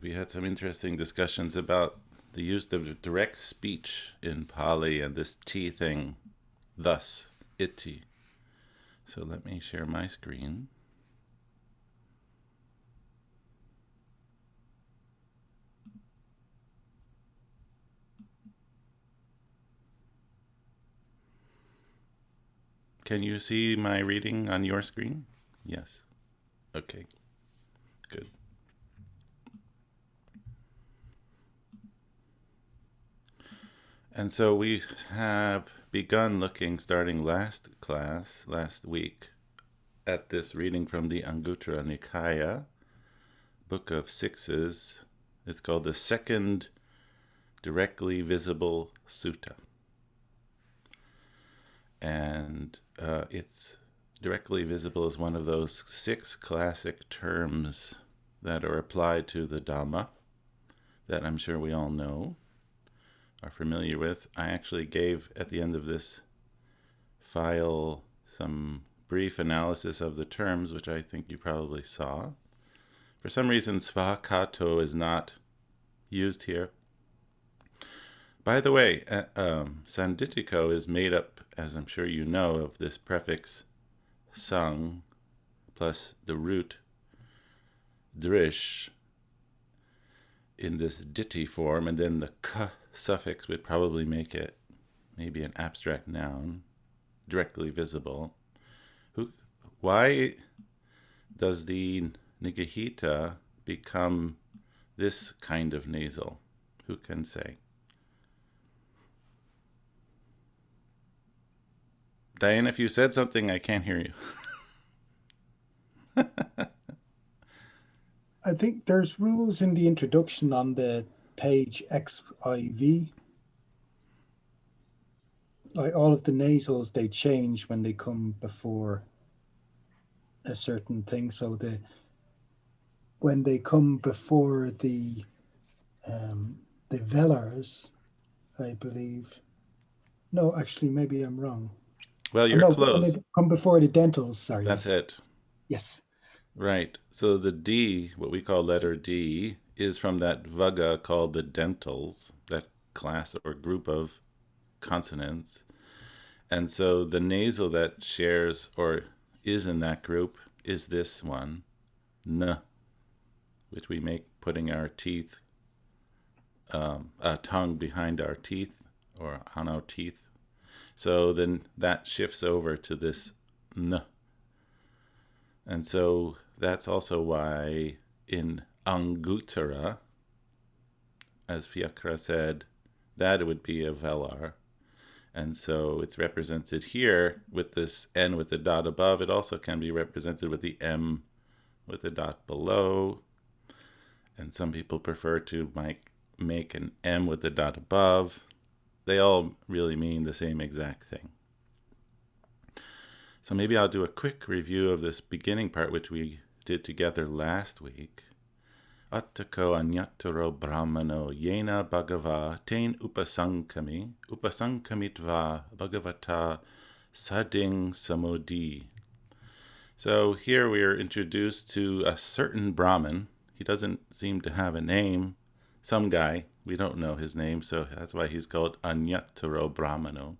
we had some interesting discussions about the use of direct speech in Pali and this T thing, thus, iti. So let me share my screen. Can you see my reading on your screen? Yes. Okay, good. And so we have begun looking, starting last week, at this reading from the Anguttara Nikaya, Book of Sixes. It's called the Second Directly Visible Sutta. And it's directly visible as one of those 6 classic terms that are applied to the Dhamma that I'm sure we all know, are familiar with. I actually gave, at the end of this file, some brief analysis of the terms, which I think you probably saw. For some reason, svakato is not used here. By the way, sanditiko is made up, as I'm sure you know, of this prefix sang plus the root drish in this ditthi form, and then the k suffix would probably make it maybe an abstract noun, directly visible. Why does the nigahita become this kind of nasal? Who can say? Diane, if you said something, I can't hear you. I think there's rules in the introduction on the page XIV. Like all of the nasals, they change when they come before a certain thing. So when they come before the velars, I believe. No, actually, maybe I'm wrong. Well, you're no, close. When they come before the dentals, sorry. That's yes. it. Yes. Right. So the D, what we call letter D, is from that vagga called the dentals, that class or group of consonants. And so the nasal that shares or is in that group is this one, n, which we make putting our teeth, a tongue behind our teeth or on our teeth. So then that shifts over to this n. And so that's also why in Anguttara, as Fiakra said, that would be a velar. And so it's represented here with this N with the dot above. It also can be represented with the M with the dot below. And some people prefer to make an M with the dot above. They all really mean the same exact thing. So maybe I'll do a quick review of this beginning part, which we did together last week. Attako anyattaro brahmano yena bhagava ten upasankamitva bhagavata sading samodi. So here we are introduced to a certain Brahmin. He doesn't seem to have a name. Some guy, we don't know his name, so that's why he's called anyattaro brahmano.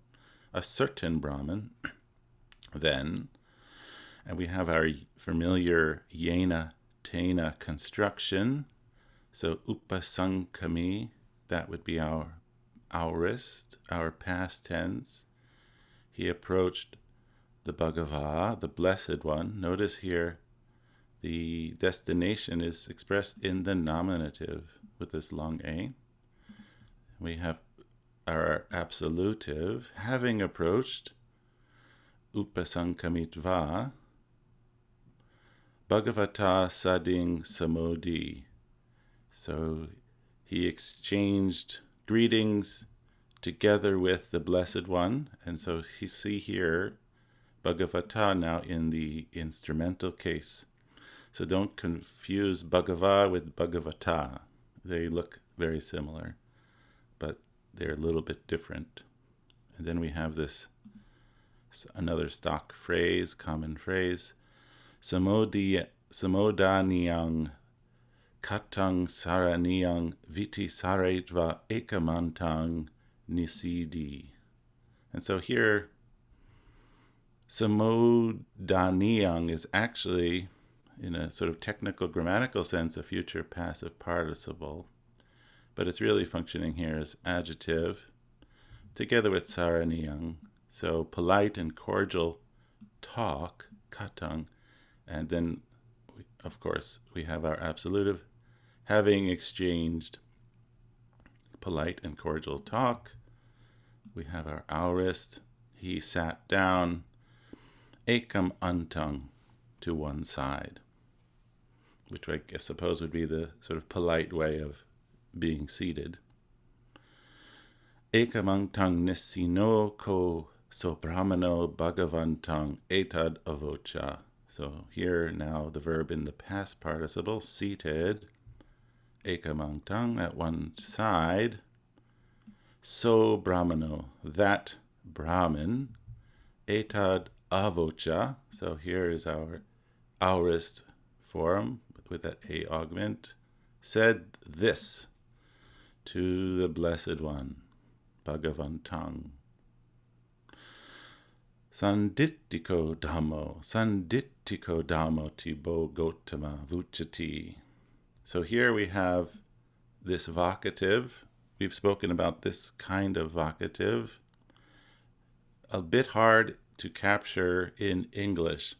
A certain Brahmin. Then, and we have our familiar yena tena construction. So upasankami, that would be our aorist, our past tense. He approached the Bhagava, the Blessed One. Notice here the destination is expressed in the nominative with this long A. We have our absolutive, having approached upasankamitva, Bhagavata sading samodi. So he exchanged greetings together with the Blessed One. And so you see here, Bhagavata now in the instrumental case. So don't confuse Bhagava with Bhagavata. They look very similar, but they're a little bit different. And then we have this another stock phrase, common phrase, samodanyang katang saraniyang viti saretva ekamantang nisidi. And so here, samodhaniyang is actually, in a sort of technical grammatical sense, a future passive participle, but it's really functioning here as adjective together with saraniyang. So polite and cordial talk, katang, and then, of course, we have our absolutive, having exchanged polite and cordial talk. We have our aorist, he sat down, ekam antang, to one side, which I suppose would be the sort of polite way of being seated. Ekam antang nisino ko so brahmano bhagavantang etad avocha. So here now the verb in the past participle, seated, ekamantang, at one side, so brahmano, that Brahmin, etad avocha, so here is our aorist form with that a augment, said this to the Blessed One, Bhagavantang. Sanditiko Dhammo Tibo Gotama Vuchati. So here we have this vocative. We've spoken about this kind of vocative. A bit hard to capture in English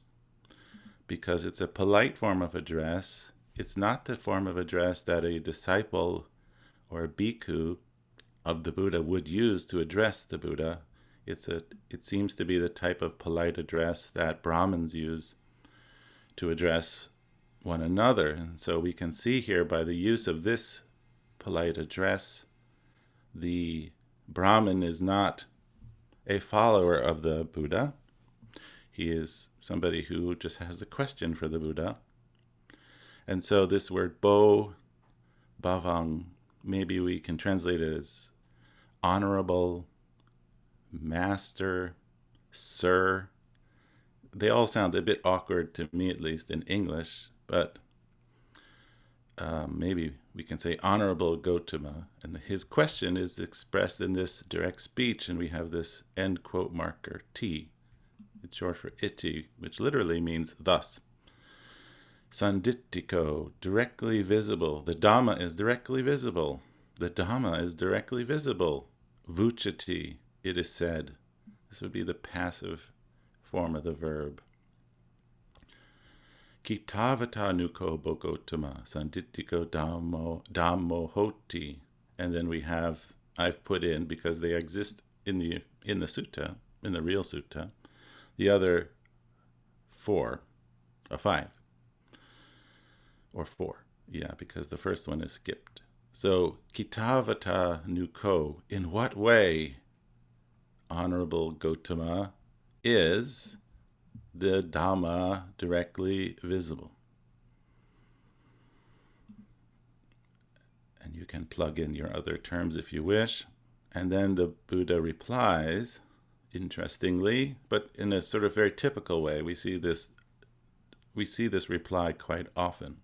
because it's a polite form of address. It's not the form of address that a disciple or a bhikkhu of the Buddha would use to address the Buddha. It seems to be the type of polite address that Brahmins use to address one another. And so we can see here by the use of this polite address, the Brahmin is not a follower of the Buddha. He is somebody who just has a question for the Buddha. And so this word bo, bhavang, maybe we can translate it as honorable, master, sir. They all sound a bit awkward to me, at least in English, but maybe we can say honorable Gotama. And his question is expressed in this direct speech, and we have this end quote marker, T. It's short for iti, which literally means thus. Sanditiko, directly visible. The Dhamma is directly visible. The Dhamma is directly visible. Vuchati, it is said. This would be the passive form of the verb. Kitavata nuko bogotama sanditiko dhammo hoti. And then we have, I've put in, because they exist in the sutta, in the real sutta, the other five, or four. Yeah, because the first one is skipped. So, kitavata nuko, in what way, Honorable Gotama, is the Dhamma directly visible? And you can plug in your other terms if you wish. And then the Buddha replies, interestingly, but in a sort of very typical way. We see this reply quite often.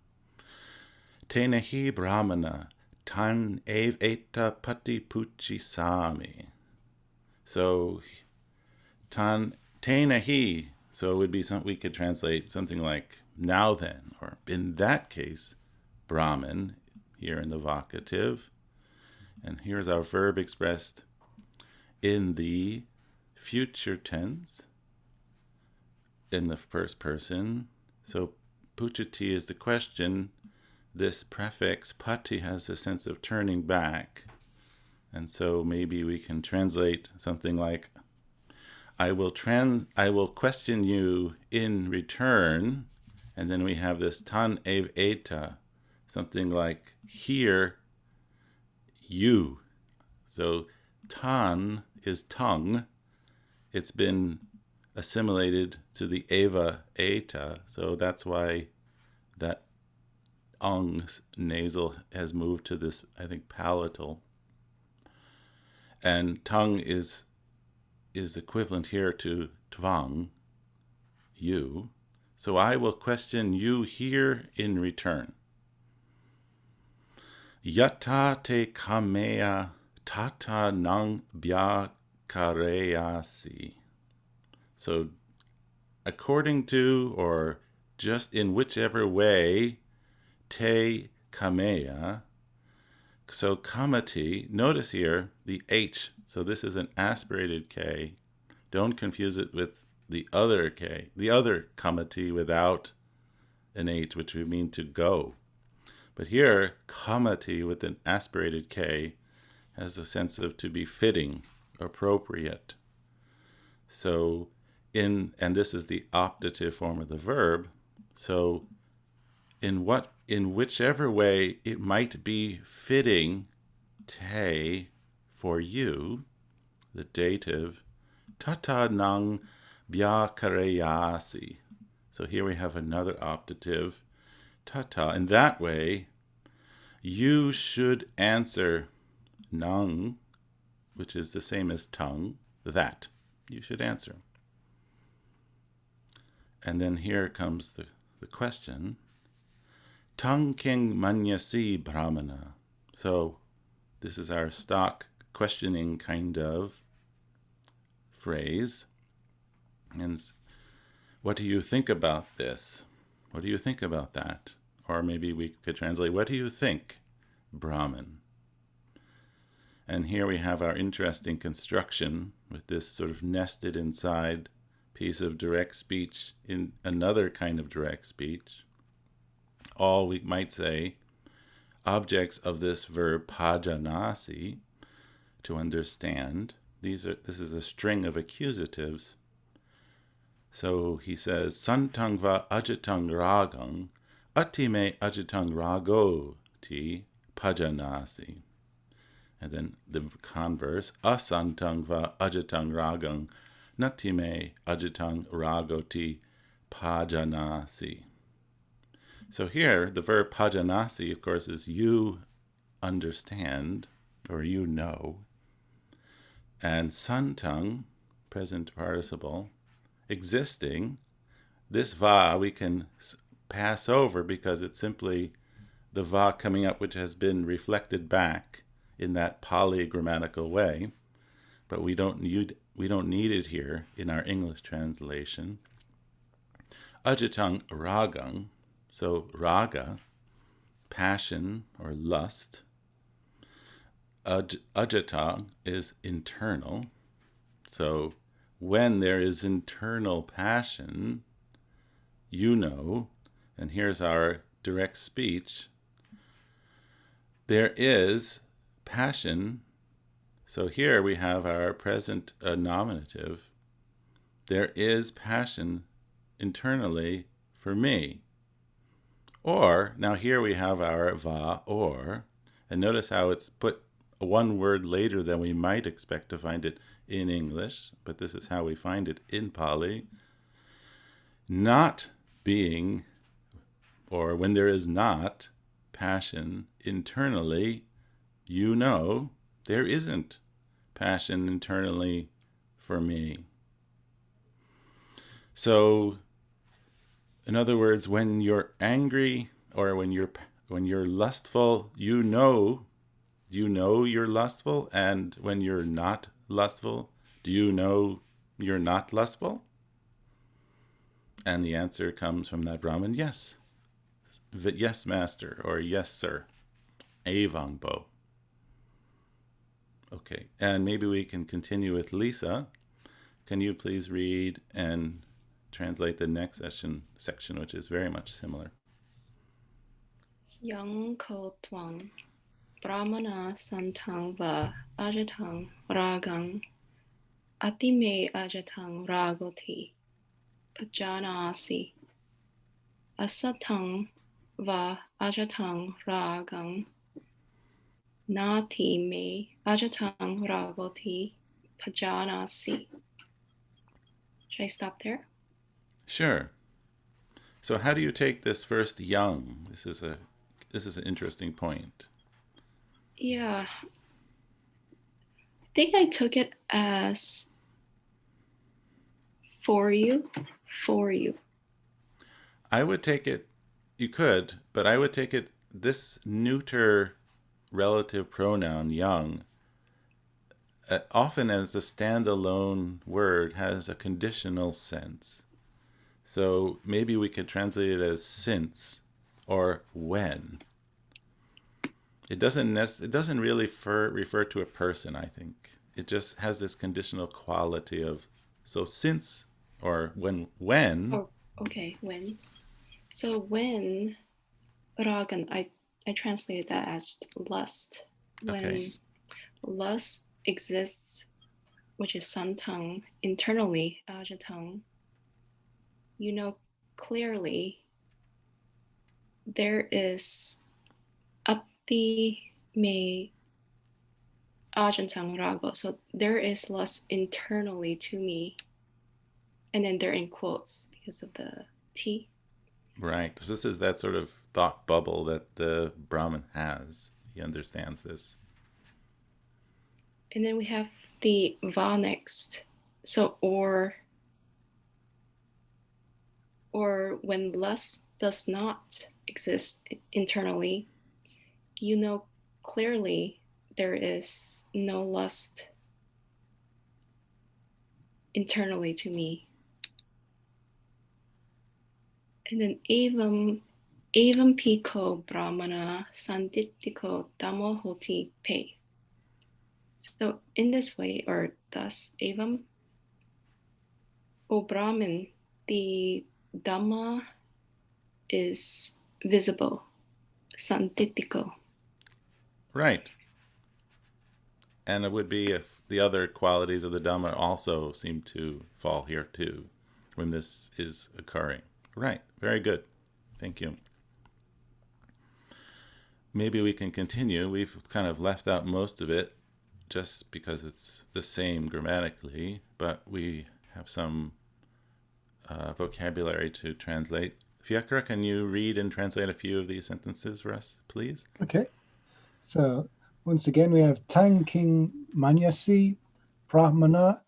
Tenahi Brahmana tan ave eta pati puchi sami. So, tenahi, so it would be we could translate something like now then, or in that case, Brahman, here in the vocative. And here's our verb expressed in the future tense, in the first person. So, puchati is the question. This prefix, pati, has a sense of turning back. And so maybe we can translate something like, I will question you in return. And then we have this tan ev eta, something like here, you. So tan is tongue. It's been assimilated to the eva eta. So that's why that nasal has moved to this, I think, palatal. And tongue is equivalent here to tvang, you. So I will question you here in return. Yata te kamea tata nang bya kareasi. So, according to, or just in whichever way, te kamea. So, kamati, notice here the H. So, this is an aspirated K. Don't confuse it with the other K, the other kamati without an H, which would mean to go. But here, kamati with an aspirated K has a sense of to be fitting, appropriate. So, and this is the optative form of the verb. So, in whichever way it might be fitting, te, for you, the dative, tata nang bya kareyasi. So here we have another optative, tata. In that way, you should answer nang, which is the same as tongue, that. You should answer. And then here comes the question. Tung king manyasi brahmana. So this is our stock questioning kind of phrase. And what do you think about this? What do you think about that? Or maybe we could translate, what do you think, Brahman? And here we have our interesting construction with this sort of nested inside piece of direct speech in another kind of direct speech. All, we might say, objects of this verb pajanasi, to understand. This is a string of accusatives. So he says, santang va ajitang ragang, atime ajitang rago ti pajanasi. And then the converse, asantang va ajitang ragang, natime ajitang ragoti pajanasi. So here, the verb pajanasi, of course, is you understand, or you know. And santang, present participle, existing, this va we can pass over because it's simply the va coming up which has been reflected back in that Pali grammatical way, but we don't need it here in our English translation. Ajitang ragang, so raga, passion or lust. Ajita is internal, so when there is internal passion, you know, and here's our direct speech, there is passion. So here we have our present nominative. There is passion internally for me. Or, now here we have our va, or, and notice how it's put one word later than we might expect to find it in English, but this is how we find it in Pali. Not being, or when there is not passion internally, you know there isn't passion internally for me. So, in other words, when you're angry or when you're lustful, you know you're lustful, and when you're not lustful, do you know you're not lustful? And the answer comes from that Brahmin, yes. Yes, master, or yes, sir. Avangbo. Okay, and maybe we can continue with Lisa. Can you please read and translate the next section, which is very much similar? Yang ko twang, brahmana santang va ajatang ragang, atime ajatang ragoti, pajanasi, asatang va ajatang ragang, nati me ajatang ragoti, pajanasi. Should I stop there? Sure. So how do you take this first yang? This is an interesting point. Yeah. I think I took it as for you. I would take it, you could, but I would take it, this neuter relative pronoun young, often as a standalone word, has a conditional sense. So maybe we could translate it as since or when. It doesn't really refer to a person, I think. It just has this conditional quality of, so since or when. Oh, okay. When. So when ragan, I translated that as lust. When Okay. lust exists, which is santang, internally, ajatang, you know clearly there is ati me ajatang rago. So there is lust internally to me. And then they're in quotes because of the T. Right. So this is that sort of thought bubble that the Brahmin has. He understands this. And then we have the va next. So or when lust does not exist internally, you know clearly there is no lust internally to me. And then evam pico brahmana sanditiko damo hoti pe. So in this way, or thus, evam, O Brahmin, the Dhamma is visible, santitiko. Right. And it would be if the other qualities of the Dhamma also seem to fall here too, when this is occurring. Right. Very good. Thank you. Maybe we can continue. We've kind of left out most of it just because it's the same grammatically, but we have some vocabulary to translate. Fiakra, can you read and translate a few of these sentences for us, please? Okay. So once again, we have Tang King Manyasi, Brahmana.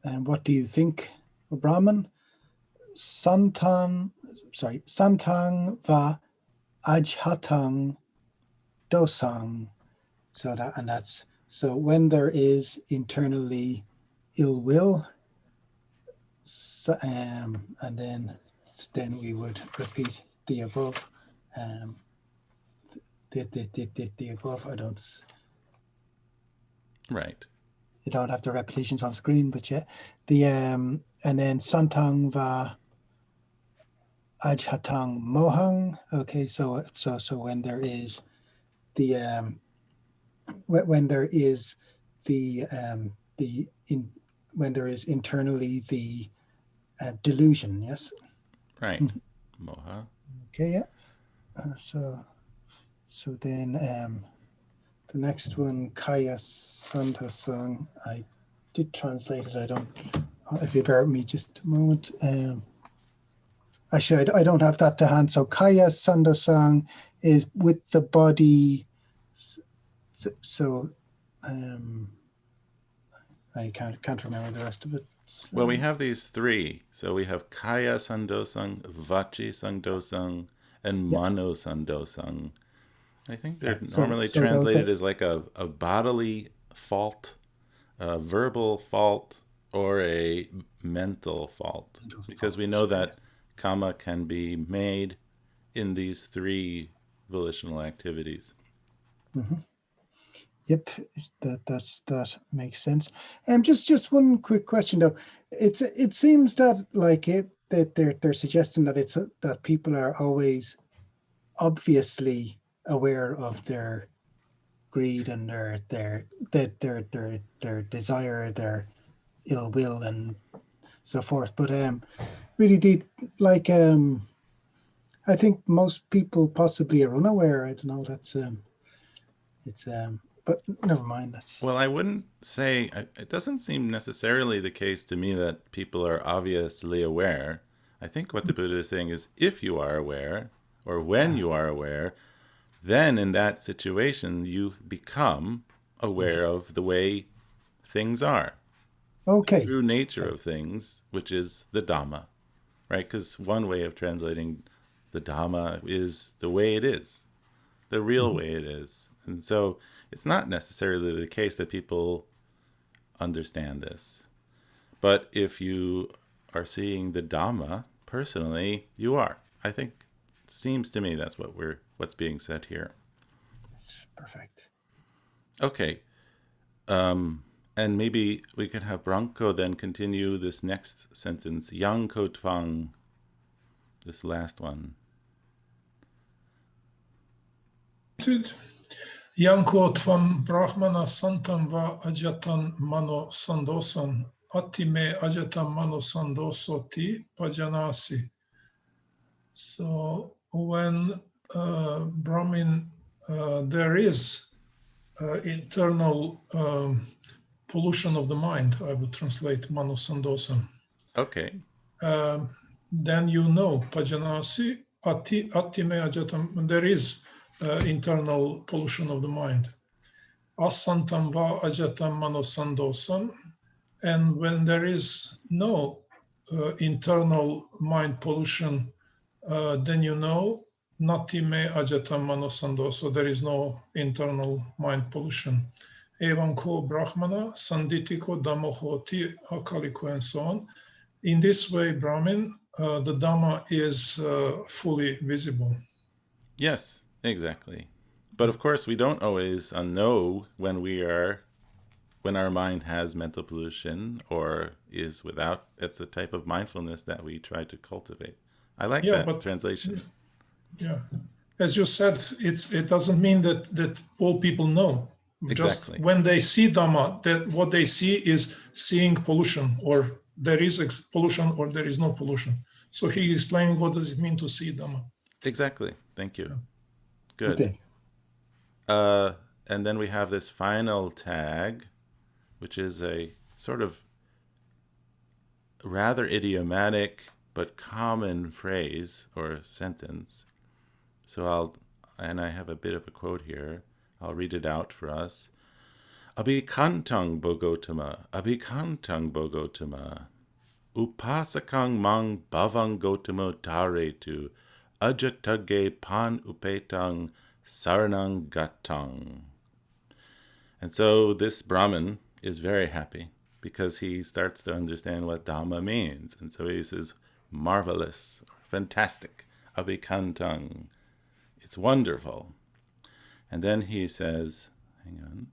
And what do you think, O Brahman? Santang va ajhatang dosang. So when there is internally ill will, and then we would repeat the above. The above. Right. You don't have the repetitions on screen, but yeah, and then santang va ajhatang mohang. Okay, so when there is the when there is when there is internally the delusion, yes. Right. Moha. Okay, yeah. So then the next one, Kaya Sandhasang, I did translate it. I don't. If you bear with me just a moment. Actually, I don't have that to hand. So Kaya Sandhasang is with the body. So I can't remember the rest of it. So. Well, we have these three. So we have Kaya Sandosang, Vachi Sandosang, and Mano Sandosang. I think they're normally translated as like a bodily fault, a verbal fault, or a mental fault. Because we know that kama can be made in these three volitional activities. Mm-hmm. Yep, that makes sense. Just one quick question though. It seems that that they're suggesting that that people are always obviously aware of their greed and their desire, their ill will, and so forth. But really, I think most people possibly are unaware. I don't know. But never mind. Well, I wouldn't say it doesn't seem necessarily the case to me that people are obviously aware. I think what the Buddha is saying is if you are aware, or when you are aware, then in that situation you become aware of the way things are. Okay. The true nature of things, which is the Dhamma, right? Because one way of translating the Dhamma is the way it is, the real way it is. And so it's not necessarily the case that people understand this. But if you are seeing the Dhamma personally, you are. I think it seems to me that's what's being said here. It's perfect. Okay. And maybe we can have Branko then continue this next sentence. Yang ko tvang. This last one. Yanko tvam brahmana santam va ajatan mano sandosan atime ajatan mano sandoso ti pajanasi. So when Brahmin, there is internal pollution of the mind, I would translate mano sandosan. Okay. Then you know pajanasi atime ajatam. There is internal pollution of the mind. Asantam va ajatam manosandosan. And when there is no internal mind pollution, then you know natime ajatam manosandoso. There is no internal mind pollution. Evam ko brahmana sanditiko damohoti akaliko and so on. In this way, Brahmin, the Dhamma is fully visible. Yes, exactly. But of course, we don't always know when our mind has mental pollution or is without. It's a type of mindfulness that we try to cultivate. I like that translation. Yeah, as you said, it doesn't mean that all people know. Exactly. Just when they see Dhamma, that what they see is seeing pollution, or there is pollution, or there is no pollution. So he explained what does it mean to see Dhamma. Exactly. Thank you. Yeah. Good. Okay. And then we have this final tag, which is a sort of rather idiomatic but common phrase or sentence. So I have a bit of a quote here. I'll read it out for us. Abhikantang bogotama, abhikantang bogotama, upasakang mang bhavang gotamo dharetu, ajatage pan upetang saranang gatang. And so this Brahmin is very happy because he starts to understand what Dhamma means. And so he says, marvelous, fantastic, abhikantang. It's wonderful. And then he says, hang on,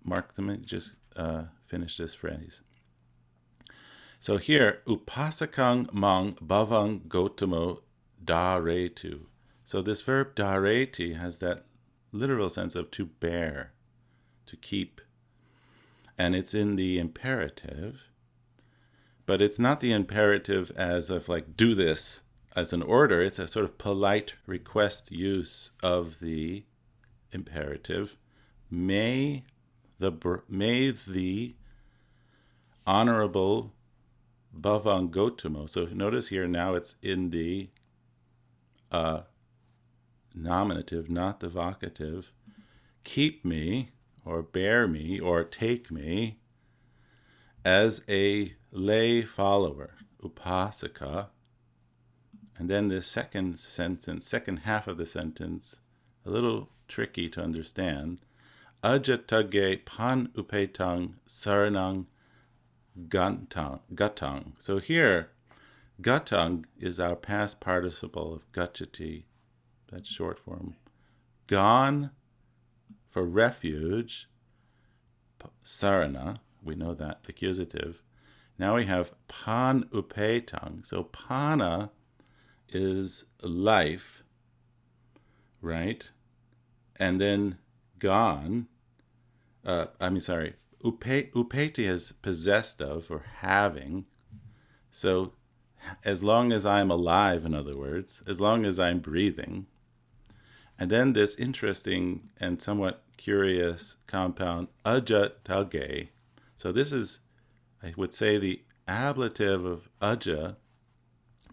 Mark, let me just finish this phrase. So here, upasakang mang bhavang gotamo dharetu. So this verb dhareti has that literal sense of to bear, to keep. And it's in the imperative, but it's not the imperative as of like, do this as an order. It's a sort of polite request use of the imperative. May the honorable Bhavan Gotamo. So notice here now it's in the nominative, not the vocative. Keep me, or bear me, or take me as a lay follower, upasaka. And then the second sentence, second half of the sentence, a little tricky to understand. Ajatage pan upetang saranang gatang. So here, gatang is our past participle of gachati. That's short form. Gone for refuge, sarana, we know that, accusative. Now we have pan upetang. So pana is life, right? And then gone, upeti is possessed of or having. So as long as I'm alive, in other words, as long as I'm breathing. And then this interesting and somewhat curious compound, ajatage. So this is, I would say, the ablative of aja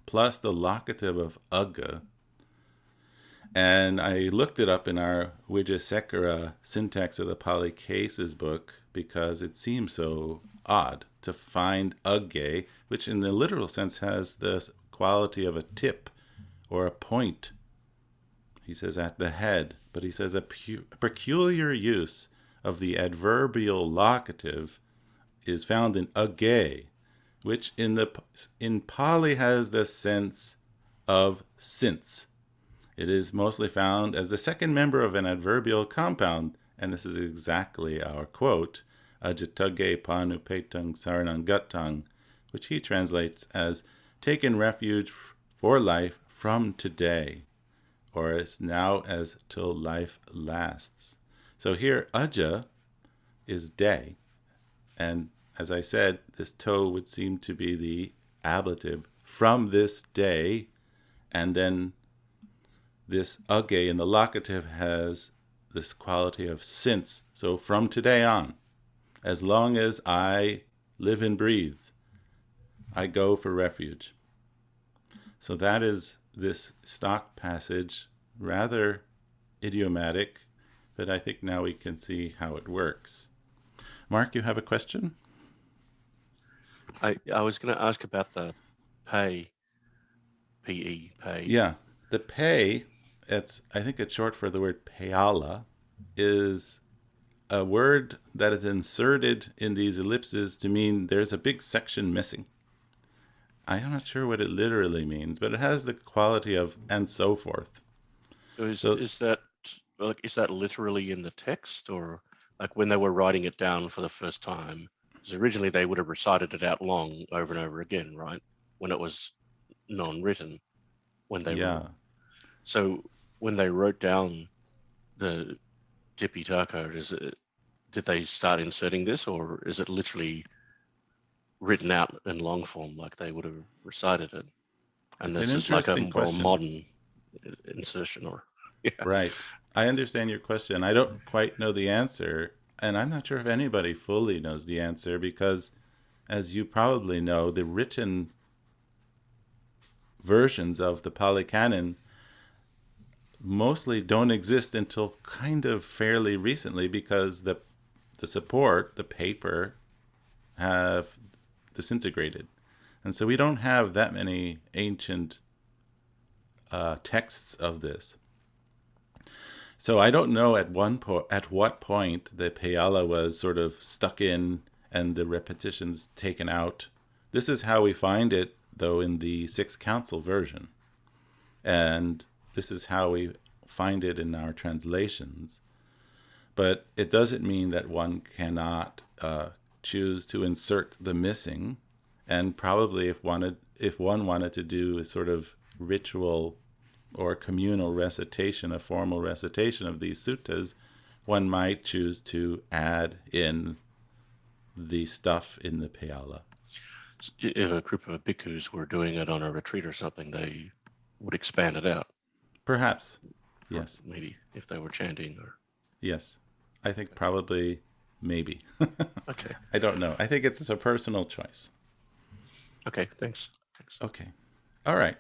plus the locative of aga. And I looked it up in our Vijayasekara syntax of the Pali Cases book because it seems so odd to find age, which in the literal sense has the quality of a tip or a point. He says at the head, but he says a peculiar use of the adverbial locative is found in age, which in Pali has the sense of since. It is mostly found as the second member of an adverbial compound, and this is exactly our quote, ajitage panu petang saranang gatang, which he translates as taken refuge for life from today, or as now as till life lasts. So here, aja is day, and as I said, this to would seem to be the ablative from this day, and then this age in the locative has this quality of since. So from today on, as long as I live and breathe, I go for refuge. So that is this stock passage, rather idiomatic, but I think now we can see how it works. Mark, you have a question? I was going to ask about the pay, P-E, pay. Yeah, the pay, I think it's short for the word payala, is a word that is inserted in these ellipses to mean there's a big section missing. I'm not sure what it literally means, but it has the quality of and so forth. So is that literally in the text, or like when they were writing it down for the first time? Because originally they would have recited it out long over and over again, right? When it was non-written, when they were. So when they wrote down the Tipitaka, did they start inserting this, or is it literally written out in long form like they would have recited it? And it's this an is like a interesting more question. modern insertion, or yeah. Right. I understand your question. I don't quite know the answer, and I'm not sure if anybody fully knows the answer because, as you probably know, the written versions of the Pali Canon mostly don't exist until kind of fairly recently because the support, the paper, have disintegrated. And so we don't have that many ancient texts of this. So I don't know at what point the Payala was sort of stuck in and the repetitions taken out. This is how we find it, though, in the Sixth Council version. And this is how we find it in our translations. But it doesn't mean that one cannot choose to insert the missing. And probably if one wanted to do a sort of ritual or communal recitation, a formal recitation of these suttas, one might choose to add in the stuff in the Payala. If a group of bhikkhus were doing it on a retreat or something, they would expand it out. Perhaps, yes. Maybe if they were chanting or... Yes, I think probably, maybe. Okay. I don't know. I think it's a personal choice. Okay, thanks. Okay. All right.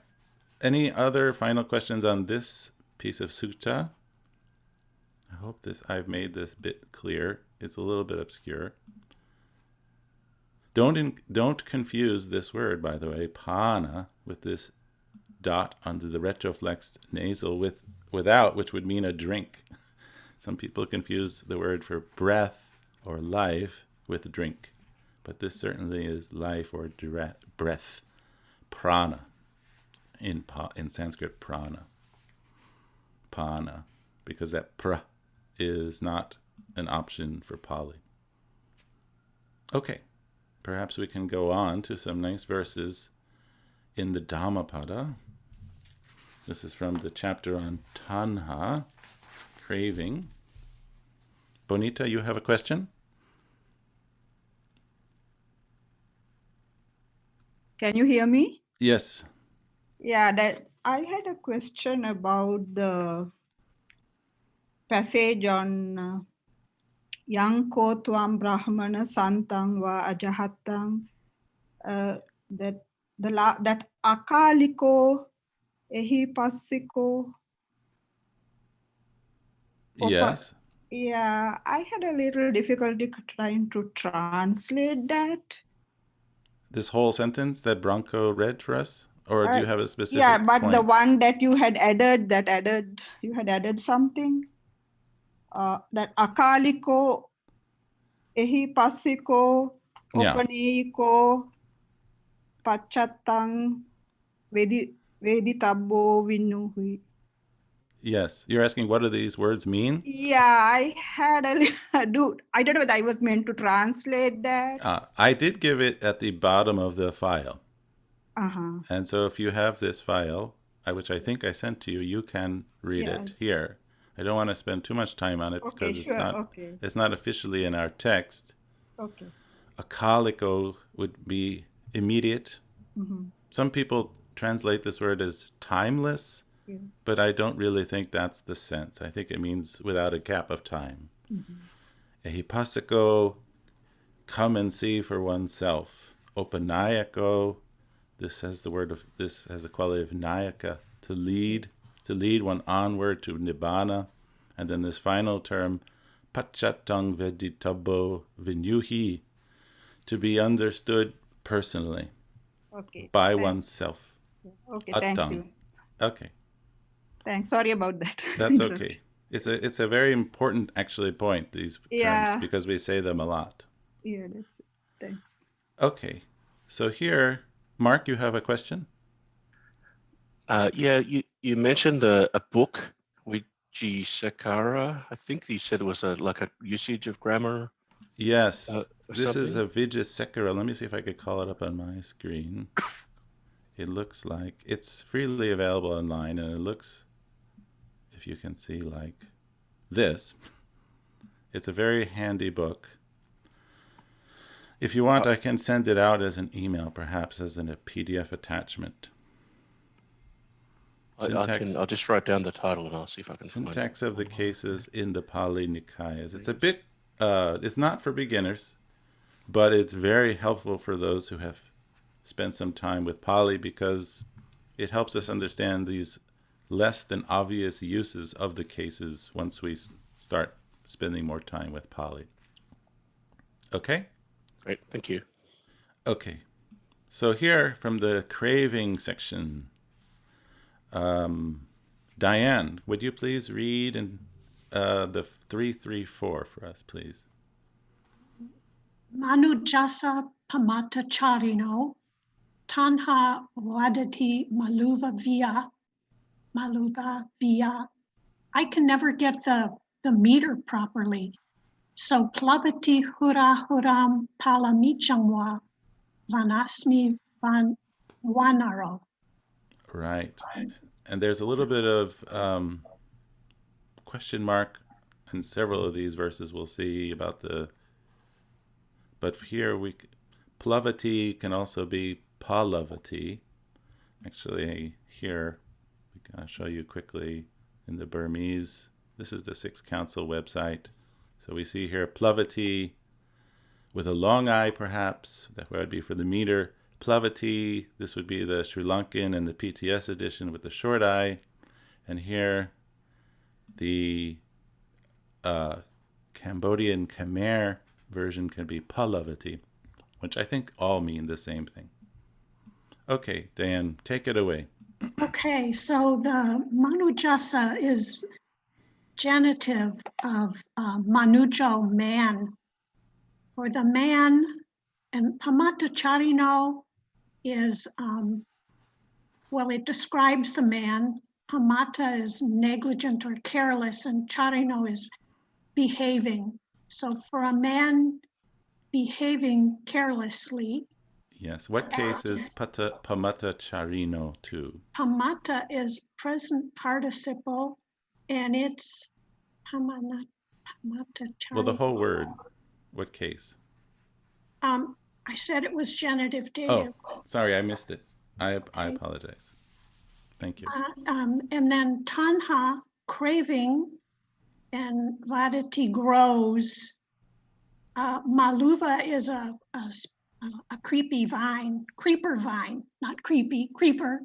Any other final questions on this piece of sutta? I hope I've made this bit clear. It's a little bit obscure. Don't confuse this word, by the way, pana, with this dot under the retroflexed nasal without, which would mean a drink. Some people confuse the word for breath or life with drink, but this certainly is life or breath, prana. In Sanskrit, prana, pana, because that pra is not an option for Pali. Okay, perhaps we can go on to some nice verses in the Dhammapada. This is from the chapter on tanha, craving. Bonita, you have a question? Can you hear me? Yes. Yeah, that I had a question about the passage on yang ko tvam brahmana santang va ajahatang, that akaliko ehi passiko. Yes. Yeah, I had a little difficulty trying to translate that. This whole sentence that Branko read for us? Or do you have a specific Yeah, but point? the one that you had added, you had added something. that akaliko, ehipasiko, Yeah. opaniko, pachatang, veditabbo vinuhi. Yes. You're asking what do these words mean? Yeah, I had I don't know whether I was meant to translate that. I did give it at the bottom of the file. Uh-huh. And so if you have this file, which I think I sent to you, you can read it here. I don't want to spend too much time on it because it's not officially in our text. Okay. Akaliko would be immediate. Mm-hmm. Some people translate this word as timeless, but I don't really think that's the sense. I think it means without a gap of time. Ehipasiko, come and see for oneself. Opanayako, this has the quality of nayaka, to lead one onward to nibbana. And then this final term, pachatang veditabo vinyuhi, to be understood personally, by oneself. Okay, Atang. thank you. Okay. Thanks. Sorry about that. That's okay. It's a very important actually point, these terms, because we say them a lot. Yeah, that's it. Thanks. Okay. So here, Mark, you have a question? Yeah, you mentioned a book, Vijayasekara. I think you said it was like a usage of grammar. Yes. This something? is a Vijayasekara. Let me see if I could call it up on my screen. It looks like it's freely available online, and it looks, if you can see, like this. It's a very handy book. If you want, I can send it out as an email, perhaps as a PDF attachment. I'll just write down the title and I'll see if I can find it. Syntax of the cases in the Pali Nikayas. It's a bit, it's not for beginners, but it's very helpful for those who have spent some time with Pali, because it helps us understand these less than obvious uses of the cases once we start spending more time with Pali. Okay? Great, thank you. Okay. So here from the craving section, Diane, would you please read the 334 for us, please? Manujasa pamata charino, tanha vadati maluva via. I can never get the meter properly. So plavati hura huram palamichamwa vanasmi vanaro. Right. And there's a little bit of question mark in several of these verses we'll see about but here plavati can also be palavati. Actually, here, I'll show you quickly in the Burmese. This is the Sixth Council website. So we see here plavati with a long I, perhaps. That would be for the meter. Plavati, this would be the Sri Lankan and the PTS edition with the short I. And here, the Cambodian Khmer version can be Palavati, which I think all mean the same thing. Okay, Dan, take it away. Okay, so the manujasa is genitive of manujo, man. For the man, and pamata charino is, it describes the man. Pamata is negligent or careless, and charino is behaving. So for a man behaving carelessly. Yes, what case is pamata charino to? Pamata is present participle, and it's pamata charino. Well, the whole word, what case? I said it was genitive dative. Oh, sorry, I missed it. I apologize. Thank you. And then tanha, craving, and vadati, grows. Maluva is a creeper vine, not creepy, creeper.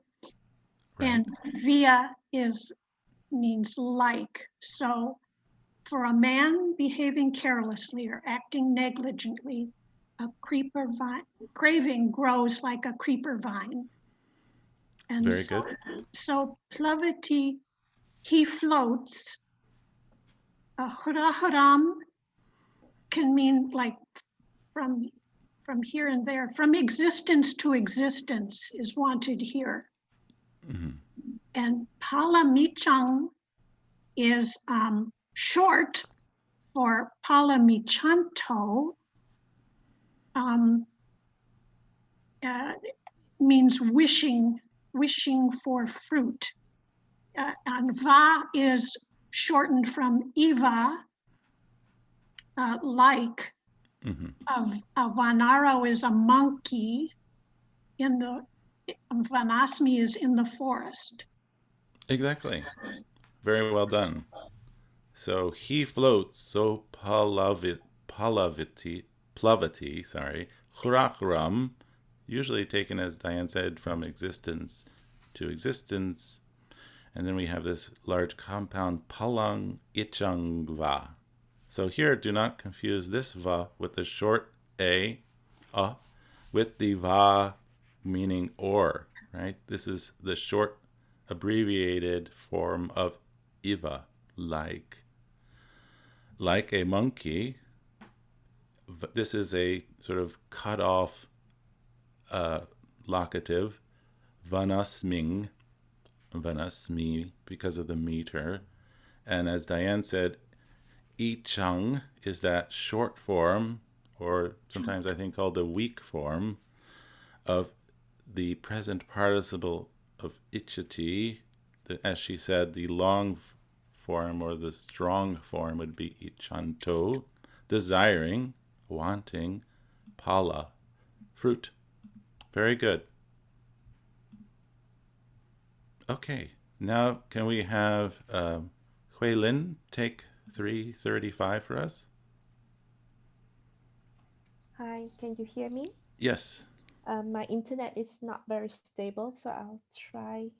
Right. And via means like. So for a man behaving carelessly or acting negligently, a creeper vine, craving grows like a creeper vine. And very good. So plavati, he floats. Hurahuram can mean like from here and there, from existence to existence is wanted here. Mm-hmm. And Palamichang is short for Palamichanto, means wishing for fruit. And Va is shortened from Eva, like. Mm-hmm. Vanaro is a monkey, Vanasmi is in the forest. Exactly. Very well done. So he floats, so plavati, Hurahram, usually taken as Diane said, from existence to existence. And then we have this large compound, palang ichang va. So here, do not confuse this va with the short a, with the va meaning or, right? This is the short abbreviated form of iva, like a monkey. This is a sort of cut off locative, vanasmi, because of the meter. And as Diane said, ichang is that short form, or sometimes I think called the weak form, of the present participle of ichati. As she said, the long form or the strong form would be ichanto, desiring, wanting, pala, fruit. Very good. Okay, now can we have Hui Lin take 335 for us? Hi, can you hear me? Yes. My internet is not very stable, so I'll try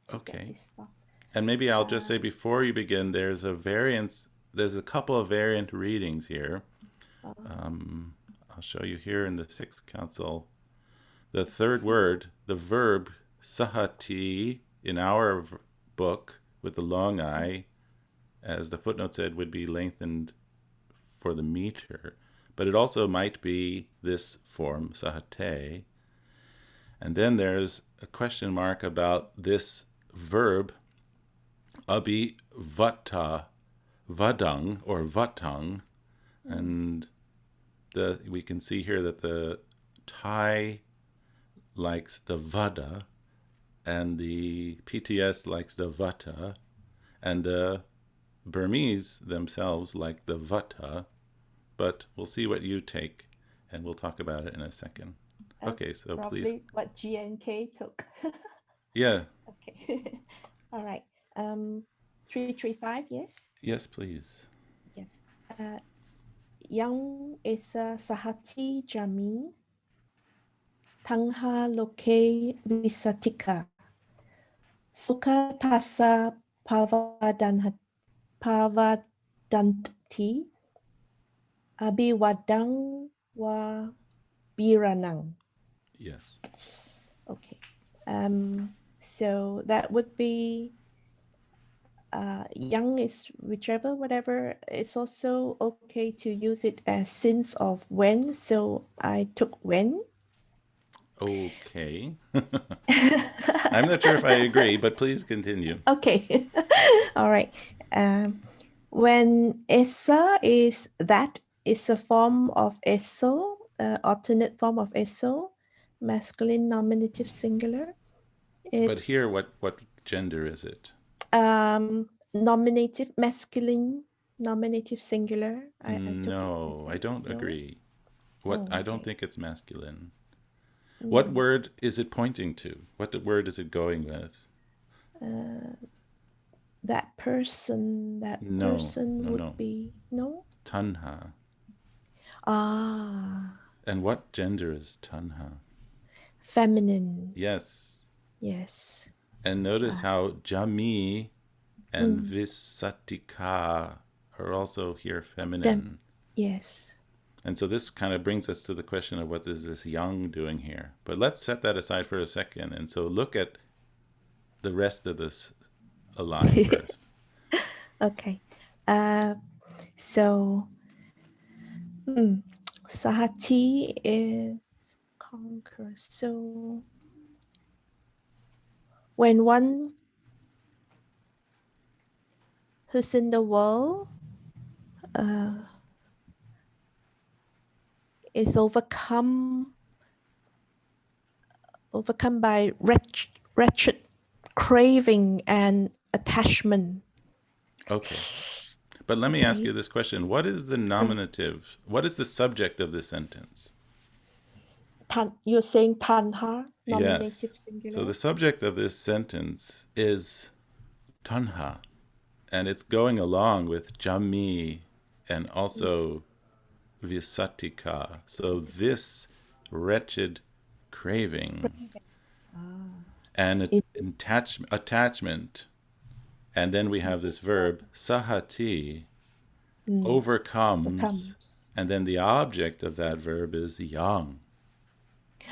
to get Okay. this stuff. And maybe I'll just say before you begin, there's a couple of variant readings here. I'll show you here in the Sixth Council. The third word, the verb sahati, in our book with the long I, as the footnote said, would be lengthened for the meter. But it also might be this form, sahate. And then there's a question mark about this verb, abi vata, vadang or vatang. And we can see here that the Thai likes the vada, and the PTS likes the vata, and the Burmese themselves like the vata. But we'll see what you take, and we'll talk about it in a second. Okay, so probably please. What GNK took. Yeah. Okay. All right. 335, yes? Yes, please. Yes. Yang is Sahati Jami. Tangha Loke Visatika. Sukha Tasa Pavadanti. Abiwadang wa Biranang. Yes. Okay. So that would be young is whichever, whatever. It's also okay to use it as since of when. So I took when. Okay. I'm not sure if I agree, but please continue. Okay. All right. When Esa is that is a form of eso, alternate form of eso, masculine nominative singular. But here, what gender is it? Nominative masculine nominative singular. I don't agree. I don't think it's masculine. Mm. What word is it pointing to? What word is it going with? That person would be no? Tanha. Ah. And what gender is tanha? Feminine. Yes. Yes. And notice how jami and visatika are also here feminine. Yes. And so this kind of brings us to the question of what is this yang doing here? But let's set that aside for a second. And so look at the rest of this line first. Okay. So Sahati is conquer. So when one who's in the world is overcome by wretched craving and attachment. Okay. But let me ask you this question. What is the nominative? What is the subject of this sentence? You're saying tanha, nominative Yes. singular? So the subject of this sentence is tanha, and it's going along with jami and also visatika. So this wretched craving and attachment. And then we have this verb, sahati, overcomes. And then the object of that verb is yang.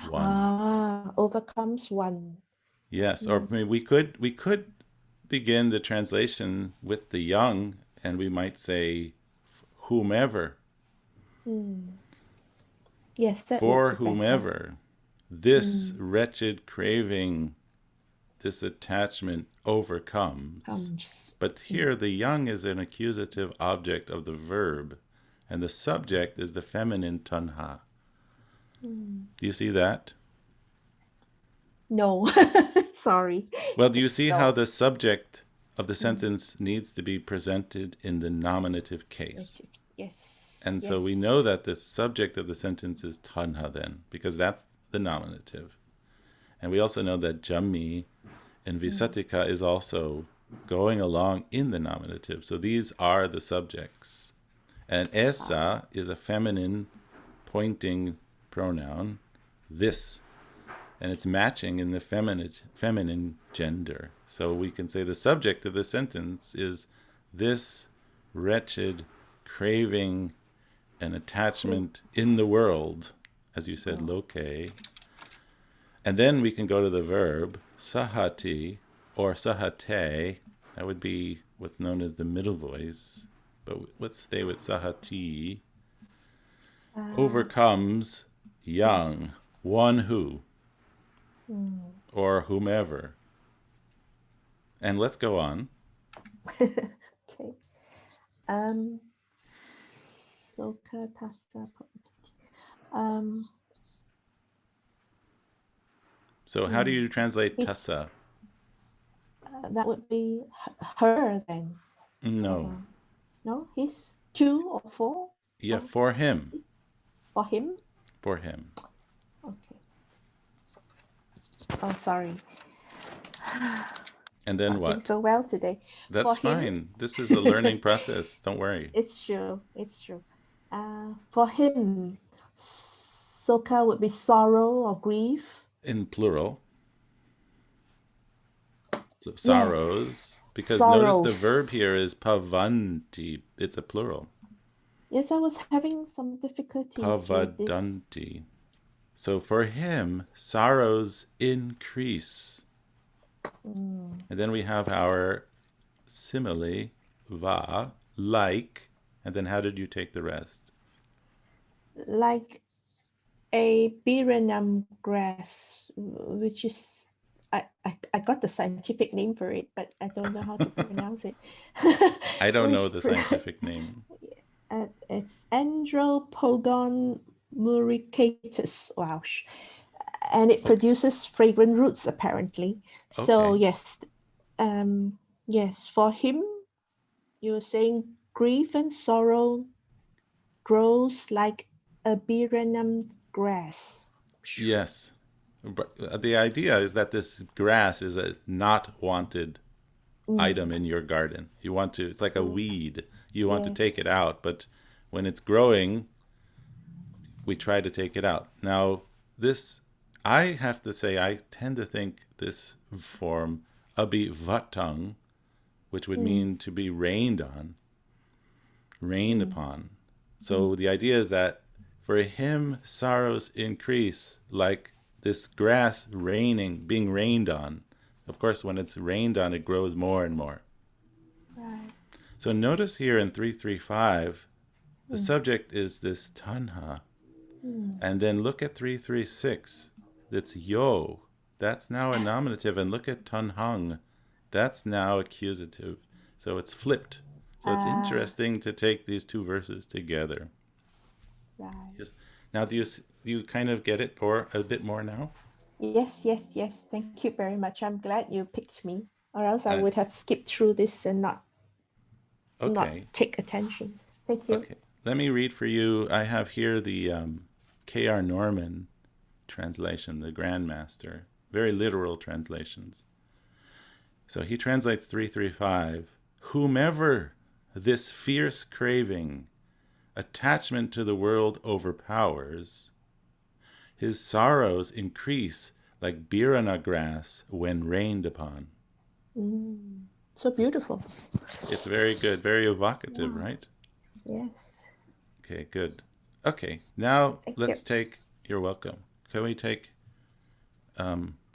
One. Overcomes one. Yes, or I mean, we could begin the translation with the yang, and we might say whomever. Yes, that for would be whomever, better. this wretched craving, this attachment overcomes. But here the yang is an accusative object of the verb, and the subject is the feminine tanha. Do you see that? No, sorry. Well, do you see how the subject of the sentence needs to be presented in the nominative case? Yes. And so we know that the subject of the sentence is tanha then, because that's the nominative. And we also know that jami and visatika is also going along in the nominative. So these are the subjects. And esa is a feminine pointing pronoun, this. And it's matching in the feminine gender. So we can say the subject of the sentence is this wretched craving and attachment in the world, as you said, loke. And then we can go to the verb, sahati, or sahate. That would be what's known as the middle voice. But let's stay with sahati. Overcomes yang, one who, or whomever. And let's go on. Okay. Soka tasa. So how do you translate tasa? That would be her then. No. No, he's 2 or 4? Yeah, for him. For him? For him. Okay. Oh, sorry. And then Not what? doing so well today. That's fine. This is a learning process. Don't worry. It's true. It's true. For him, soka would be sorrow or grief. In plural. So sorrows. Yes. Because sorrows. Notice the verb here is pavanti. It's a plural. Yes, I was having some difficulties with this. Pavadanti. So for him, sorrows increase. And then we have our simile, va, like. And then how did you take the rest? Like a biranum grass, which is, I got the scientific name for it, but I don't know how to pronounce it. I don't know the scientific name. It's Andropogon muricatus. Wow. And it produces fragrant roots, apparently. Okay. So yes, yes, for him, you're saying grief and sorrow grows like a biranum grass. Yes. But the idea is that this grass is a not wanted item in your garden. You want to, it's like a weed. You want to take it out, but when it's growing, we try to take it out. Now, this, I have to say, I tend to think this form, abhivatang, which would mean to be rained on, rained upon. So the idea is that for him, sorrows increase like this grass being rained on. Of course, when it's rained on, it grows more and more. Right. So notice here in 335, the subject is this tanha. And then look at 336. That's yo. That's now a nominative. And look at tanhang. That's now accusative. So it's flipped. So it's interesting to take these two verses together. Right. Yes. Now, do you kind of get it or a bit more now? Yes. Thank you very much. I'm glad you picked me, or else I would have skipped through this and not take attention. Thank you. Okay. Let me read for you. I have here the K.R. Norman translation, the Grandmaster. Very literal translations. So he translates 335. Whomever this fierce craving, attachment to the world overpowers, his sorrows increase like birana grass when rained upon. So beautiful. It's very good, very evocative, right? Yes. Okay, good. Okay, now let's you. take, you're welcome. Can we take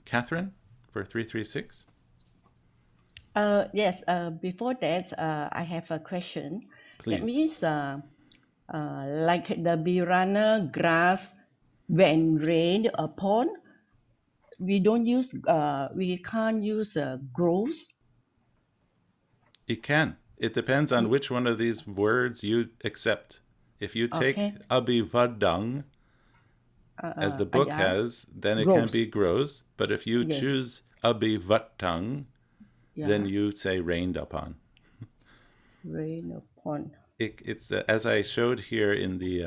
Catherine for 336? Yes, before that, I have a question. Please. That means like the birana grass when rained upon, we can't use grows. You can. It depends on which one of these words you accept. If you take abhivadang, as the book has, then it can be grows. But if you choose abhivatang, then you say rained upon. Rain upon. It's as I showed here in the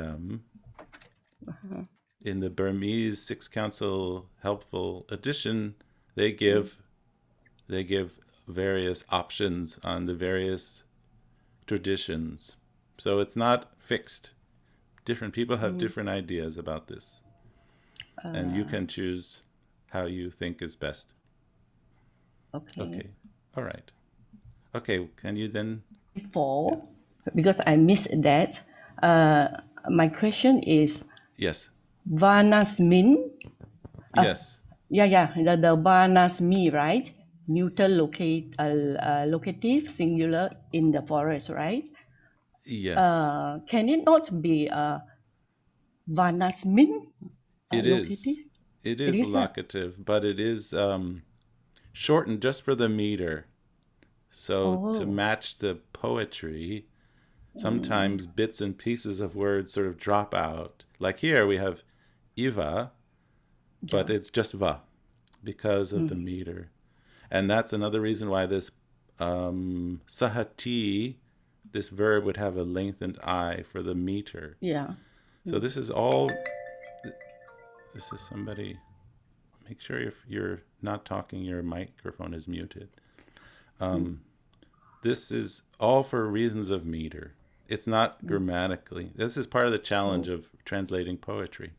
Burmese Sixth Council helpful edition, they give various options on the various traditions. So it's not fixed. Different people have different ideas about this. And you can choose how you think is best. Okay. All right. Okay, can you then... Before, because I missed that, my question is... Yes. Vanasmin? Yes. The vanasmi, right? Neuter locative singular in the forest, right? Yes. Can it not be vanasmin? It is. It is locative, but it is shortened just for the meter. So to match the poetry, sometimes bits and pieces of words sort of drop out. Like here we have iva, but it's just va because of the meter. And that's another reason why this sahati, this verb would have a lengthened I for the meter. Yeah. So this is all... This is somebody... Make sure if you're not talking, your microphone is muted. This is all for reasons of meter. It's not grammatically. This is part of the challenge of translating poetry.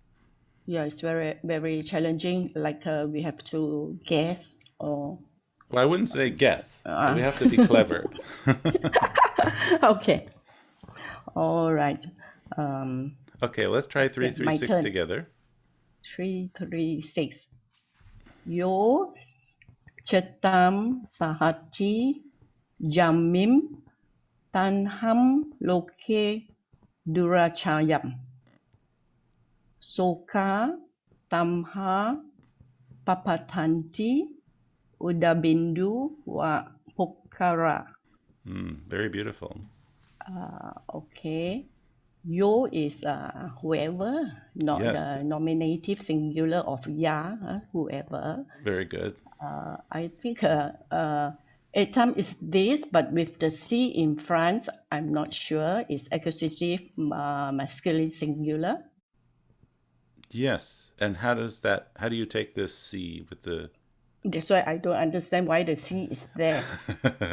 Yeah, it's very, very challenging. Like we have to guess or... Well, I wouldn't say guess. But we have to be clever. Okay. All right. Okay, let's try 336 together. 336. Yo chetam sahati jamim tanham loke durachayam. Soka tamha papatanti udabindu wa pokara. Very beautiful. Okay. Yo is whoever, not the nominative singular of ya, whoever. Very good. I think etam is this, but with the C in front, I'm not sure. It's accusative masculine singular. Yes. And how do you take this C with the... That's why I don't understand why the C is there.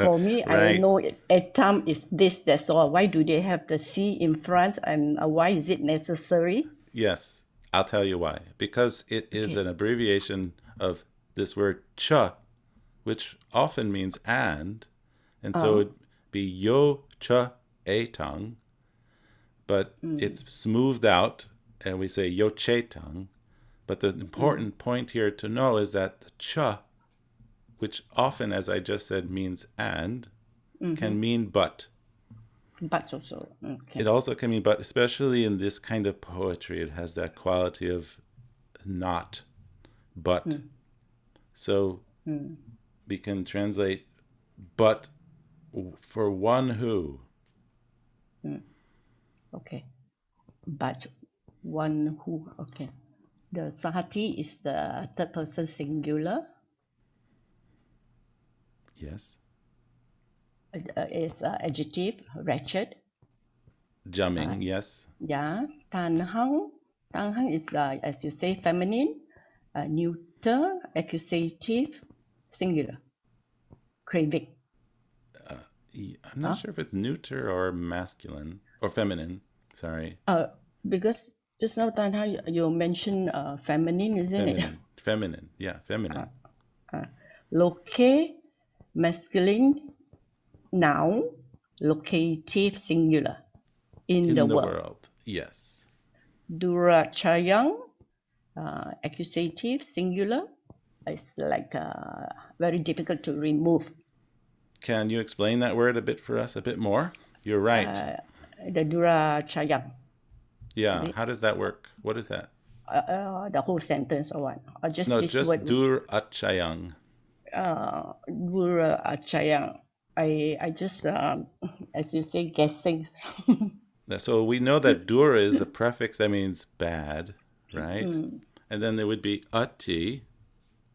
For me, Right. I know etam is this, that's all. Why do they have the C in front, and why is it necessary? Yes, I'll tell you why. Because it is an abbreviation of this word cha, which often means and so it'd be yo cha etang, but it's smoothed out, and we say yo che tang. But the important point here to know is that the cha, which often, as I just said, means and, can mean but. But also, okay. It also can mean but, especially in this kind of poetry, it has that quality of not, but. So we can translate but for one who. Okay. But one who, okay. The sahati is the third person singular. Yes. Is adjective, wretched. Jamming, yes. Yeah. Tanhang. Tanhang is, as you say, feminine. Neuter, accusative, singular. Craving. I'm not sure if it's neuter or masculine or feminine. Sorry. Because just now, Tanhang, you mentioned feminine, isn't it? Feminine, yeah, feminine. Loke, masculine, noun, locative, singular. In the world. Yes. Durachayang, accusative, singular. It's like very difficult to remove. Can you explain that word a bit for us, a bit more? You're right. The durachayang. Yeah, how does that work? What is that? The whole sentence or what? Or just no, this just word? durachayang. Durachayang. I just, as you say, guessing. So we know that dur is a prefix that means bad, right? And then there would be ati,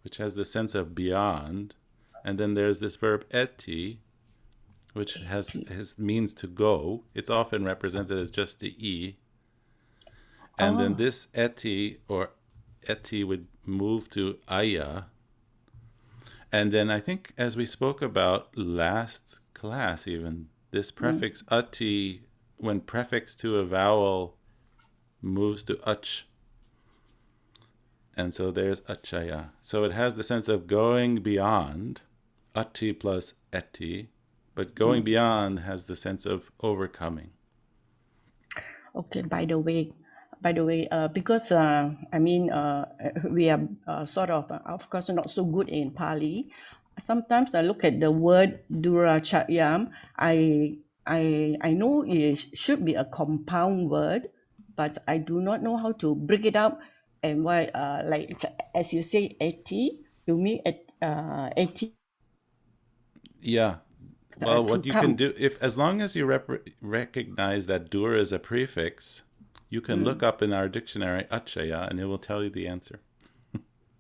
which has the sense of beyond. And then there's this verb eti, which means to go. It's often represented as just the e. And then this eti or eti would move to aya. And then I think, as we spoke about last class even, this prefix ati, when prefixed to a vowel, moves to ach. And so there's achaya. So it has the sense of going beyond, ati plus eti, but going beyond has the sense of overcoming. Okay, by the way, because we are sort of course, not so good in Pali. Sometimes I look at the word durachayam. I know it should be a compound word, but I do not know how to break it up. And why, like as you say, eti, you mean eti? Yeah. Well, what you can do, as long as you recognize that dur is a prefix, you can look up in our dictionary achaya, and it will tell you the answer.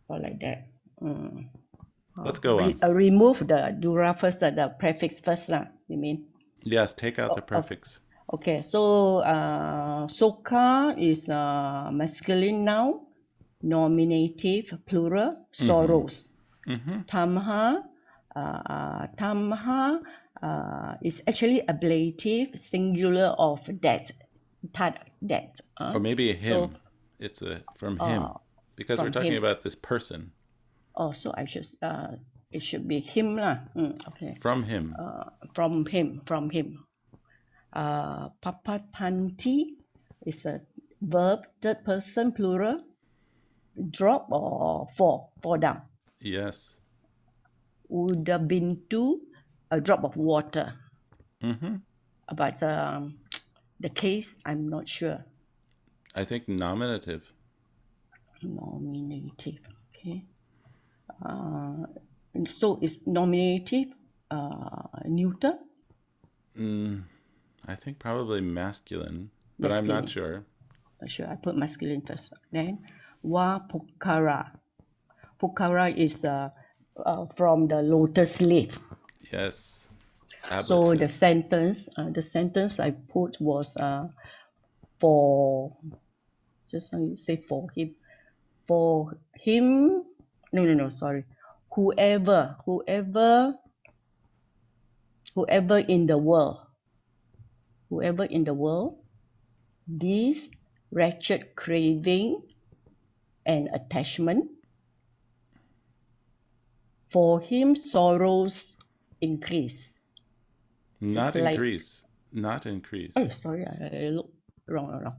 Or like that. Let's go on. Remove the dura first, the prefix first, you mean? Yes, take out the prefix. Okay, so soka is masculine noun, nominative, plural, sorrows. Tamha is actually ablative, singular of death. Death. Or maybe him. It's from him. Because we're talking about this person. Oh, so I should, it should be him lah. Okay. From him. From him. Papatanti is a verb, third person, plural. Drop or fall down. Yes. Udabintu, a drop of water. But the case, I'm not sure. I think nominative. Nominative, okay. So is nominative neuter? I think probably masculine, but I'm not sure. Sure, I put masculine first. Then wa pukara. Pukara is from the lotus leaf. Yes. So the sentence I put was for, just say for him. For him, no, sorry. Whoever in the world, this wretched craving and attachment, for him sorrows increase. Not increase. Not increase. Oh, sorry, I look wrong.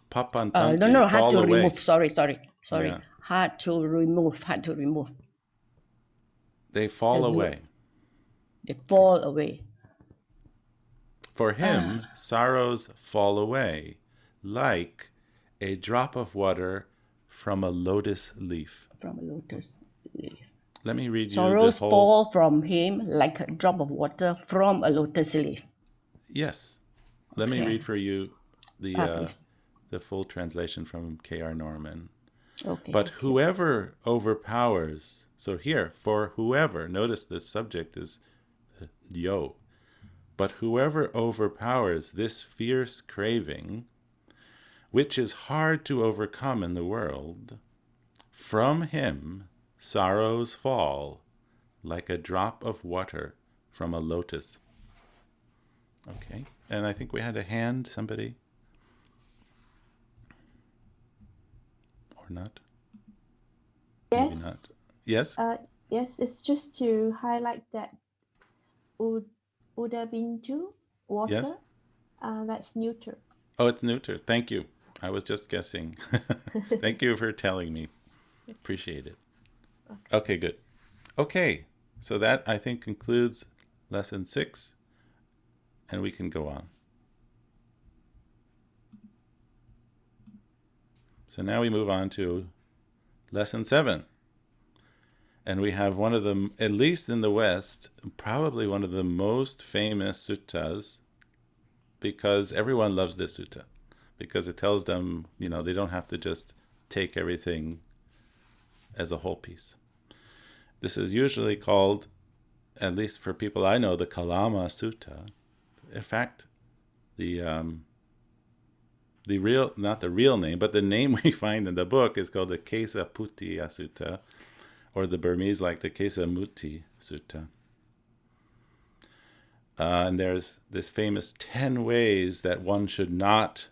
Papantanti, no, hard to away. remove. Sorry. Yeah. Hard to remove. They fall away. They fall away. For him, sorrows fall away like a drop of water from a lotus leaf. From a lotus leaf. Let me read you Sorrows the whole... fall from him like a drop of water from a lotus leaf. Yes. Let me Okay. read for you Please. the full translation from K.R. Norman. Okay. But whoever overpowers... So here, for whoever, notice the subject is yo. But whoever overpowers this fierce craving, which is hard to overcome in the world, from him sorrows fall like a drop of water from a lotus. Okay, and I think we had a hand, somebody? Or not? Yes. Maybe not. Yes? Yes, it's just to highlight that Uda Bintu, water, Yes? that's neuter. Oh, it's neuter. Thank you. I was just guessing. Thank you for telling me. Appreciate it. Okay, good. Okay, so that I think concludes lesson 6, and we can go on. So now we move on to lesson 7. And we have one of the, at least in the West, probably one of the most famous suttas, because everyone loves this sutta, because it tells them, you know, they don't have to just take everything as a whole piece. This is usually called, at least for people I know, the Kalama Sutta. In fact, the real, not the real name, but the name we find in the book is called the Kesaputiya Sutta, or the Burmese like the Kesamuti Sutta. And there's this famous 10 ways that one should not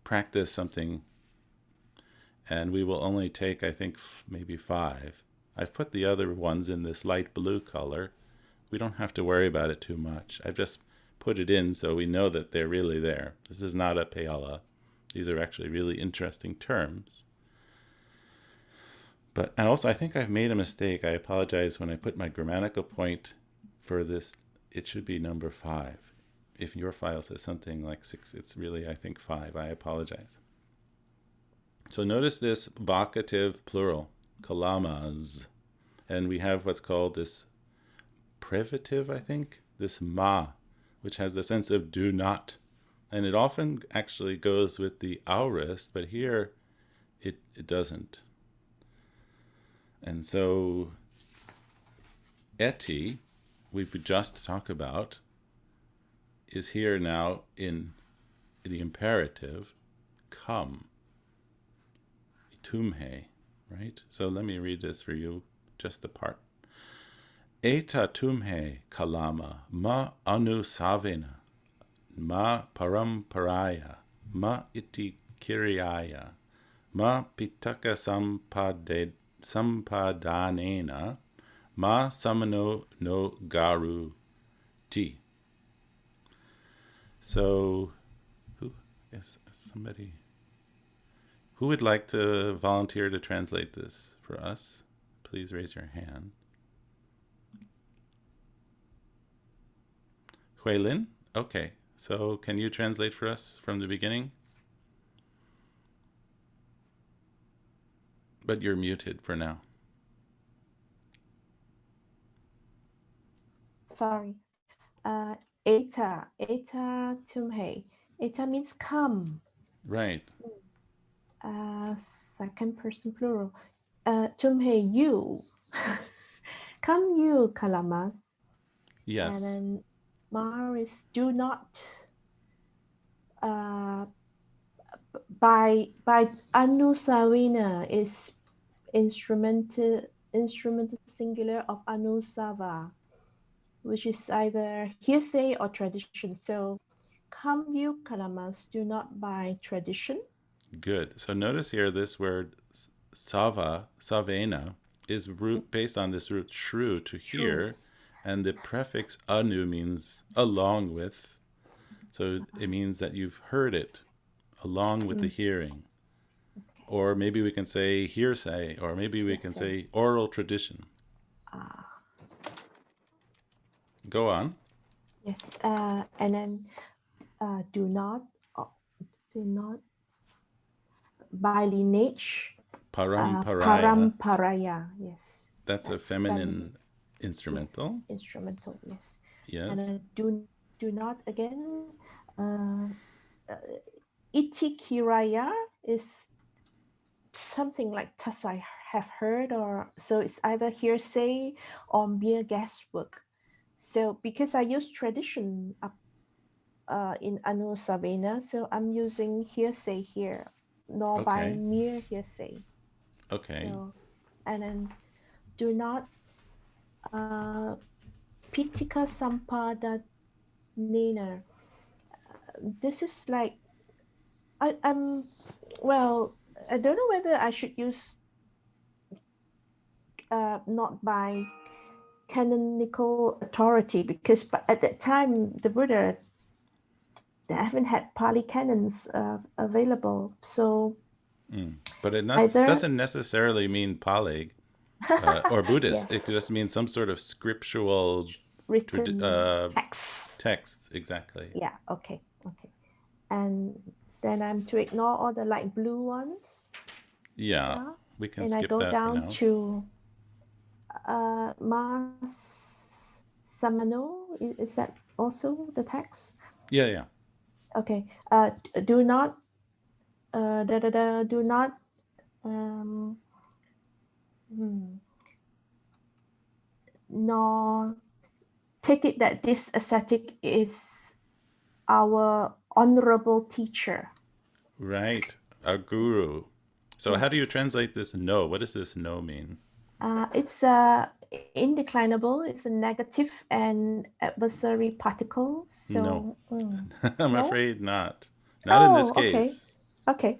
practice something, and we will only take, I think, maybe 5. I've put the other ones in this light blue color. We don't have to worry about it too much. I've just put it in so we know that they're really there. This is not a peala. These are actually really interesting terms. But, and also I think I've made a mistake. I apologize. When I put my grammatical point for this, it should be number 5. If your file says something like 6, it's really, I think, 5. I apologize. So notice this vocative plural, kalamas. And we have what's called this privative, I think, this ma, which has the sense of do not. And it often actually goes with the aorist, but here it doesn't. And so eti, we've just talked about, is here now in the imperative, come, tumhe, right? So let me read this for you, just the part. Eta tumhe kalama ma anusavena ma paramparaya ma iti kiryaya ma pitaka sampadanena ma samano no garu ti. So, somebody who would like to volunteer to translate this for us? Please raise your hand. Huilin? Okay, so can you translate for us from the beginning? But you're muted for now. Sorry. Eta tumhe. Eta means come. Right. Second person plural. Tumhe, you. Come you, kalamas. Yes. And then mar is do not. By anusavina is instrumental singular of anusava, which is either hearsay or tradition. So come you kalamas, do not by tradition. Good. So notice here this word savena, is based on this root shru, to hear, and the prefix anu means along with. So it means that you've heard it along with the hearing. Okay. Or maybe we can say hearsay, or maybe we can say oral tradition. Go on. Yes. And then do not by lineage. Paramparaya. Paramparaya. Yes. That's a feminine instrumental. Yes, instrumental. Yes. Yes. And do not again. Itikiraya is something like thus I have heard, or so it's either hearsay or mere guesswork. So because I use tradition in Anusavena, so I'm using hearsay here, nor by Okay. mere hearsay. Okay. So, and then do not Pitika Sampada Nena. This is like I'm well, I don't know whether I should use not by canonical authority, because at that time the Buddha, they haven't had Pali canons available. So but it either doesn't necessarily mean Pali or Buddhist. yes, It just means some sort of scriptural written text. Text, exactly. Yeah. Okay. And then I'm to ignore all the light blue ones. Yeah, we can and skip I go that down for now. to Mas Samano. Is that also the text? Yeah. Okay. Do not do not nor take it that this ascetic is our honorable teacher. Right, our guru. So Yes. how do you translate this no? What does this no mean? It's indeclinable. It's a negative and adversary particle. So No. I'm no? afraid not. Not in this okay. case. Okay.